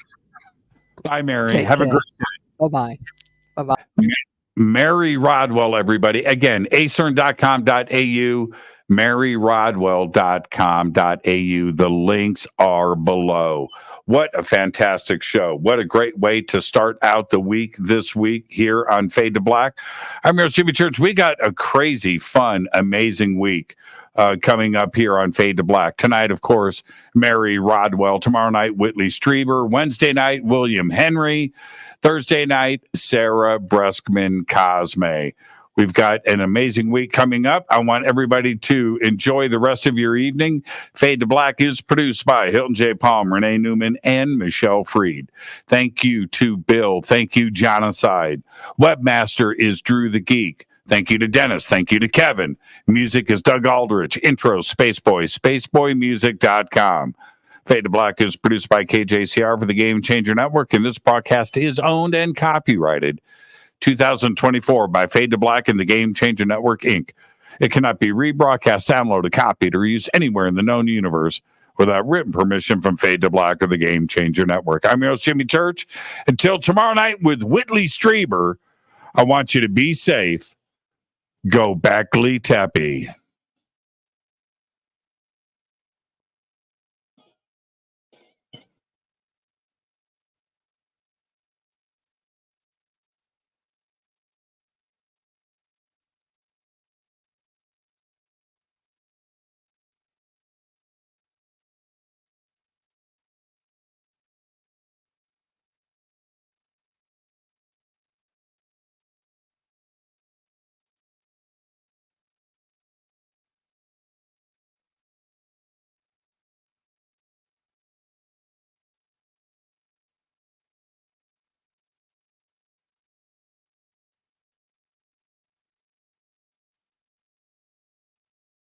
Bye, Mary. Take Have care. a great day. Bye-bye. Bye-bye. Mary Rodwell, everybody. Again, acern.com.au, maryrodwell.com.au. The links are below. What a fantastic show. What a great way to start out the week this week here on Fade to Black. I'm your Jimmy Church. We got a crazy, fun, amazing week coming up here on Fade to Black. Tonight, of course, Mary Rodwell. Tomorrow night, Whitley Strieber. Wednesday night, William Henry. Thursday night, Sarah Breskman Cosme. We've got an amazing week coming up. I want everybody to enjoy the rest of your evening. Fade to Black is produced by Hilton J. Palm, Renee Newman, and Michelle Freed. Thank you to Bill. Thank you, Jonathan. Webmaster is Drew the Geek. Thank you to Dennis. Thank you to Kevin. Music is Doug Aldrich. Intro, Spaceboy, spaceboymusic.com. Fade to Black is produced by KJCR for the Game Changer Network, and this broadcast is owned and copyrighted 2024 by Fade to Black and the Game Changer Network, Inc. It cannot be rebroadcast, downloaded, copied, or used anywhere in the known universe without written permission from Fade to Black or the Game Changer Network. I'm your host, Jimmy Church. Until tomorrow night with Whitley Strieber, I want you to be safe. Go Backley Tappy.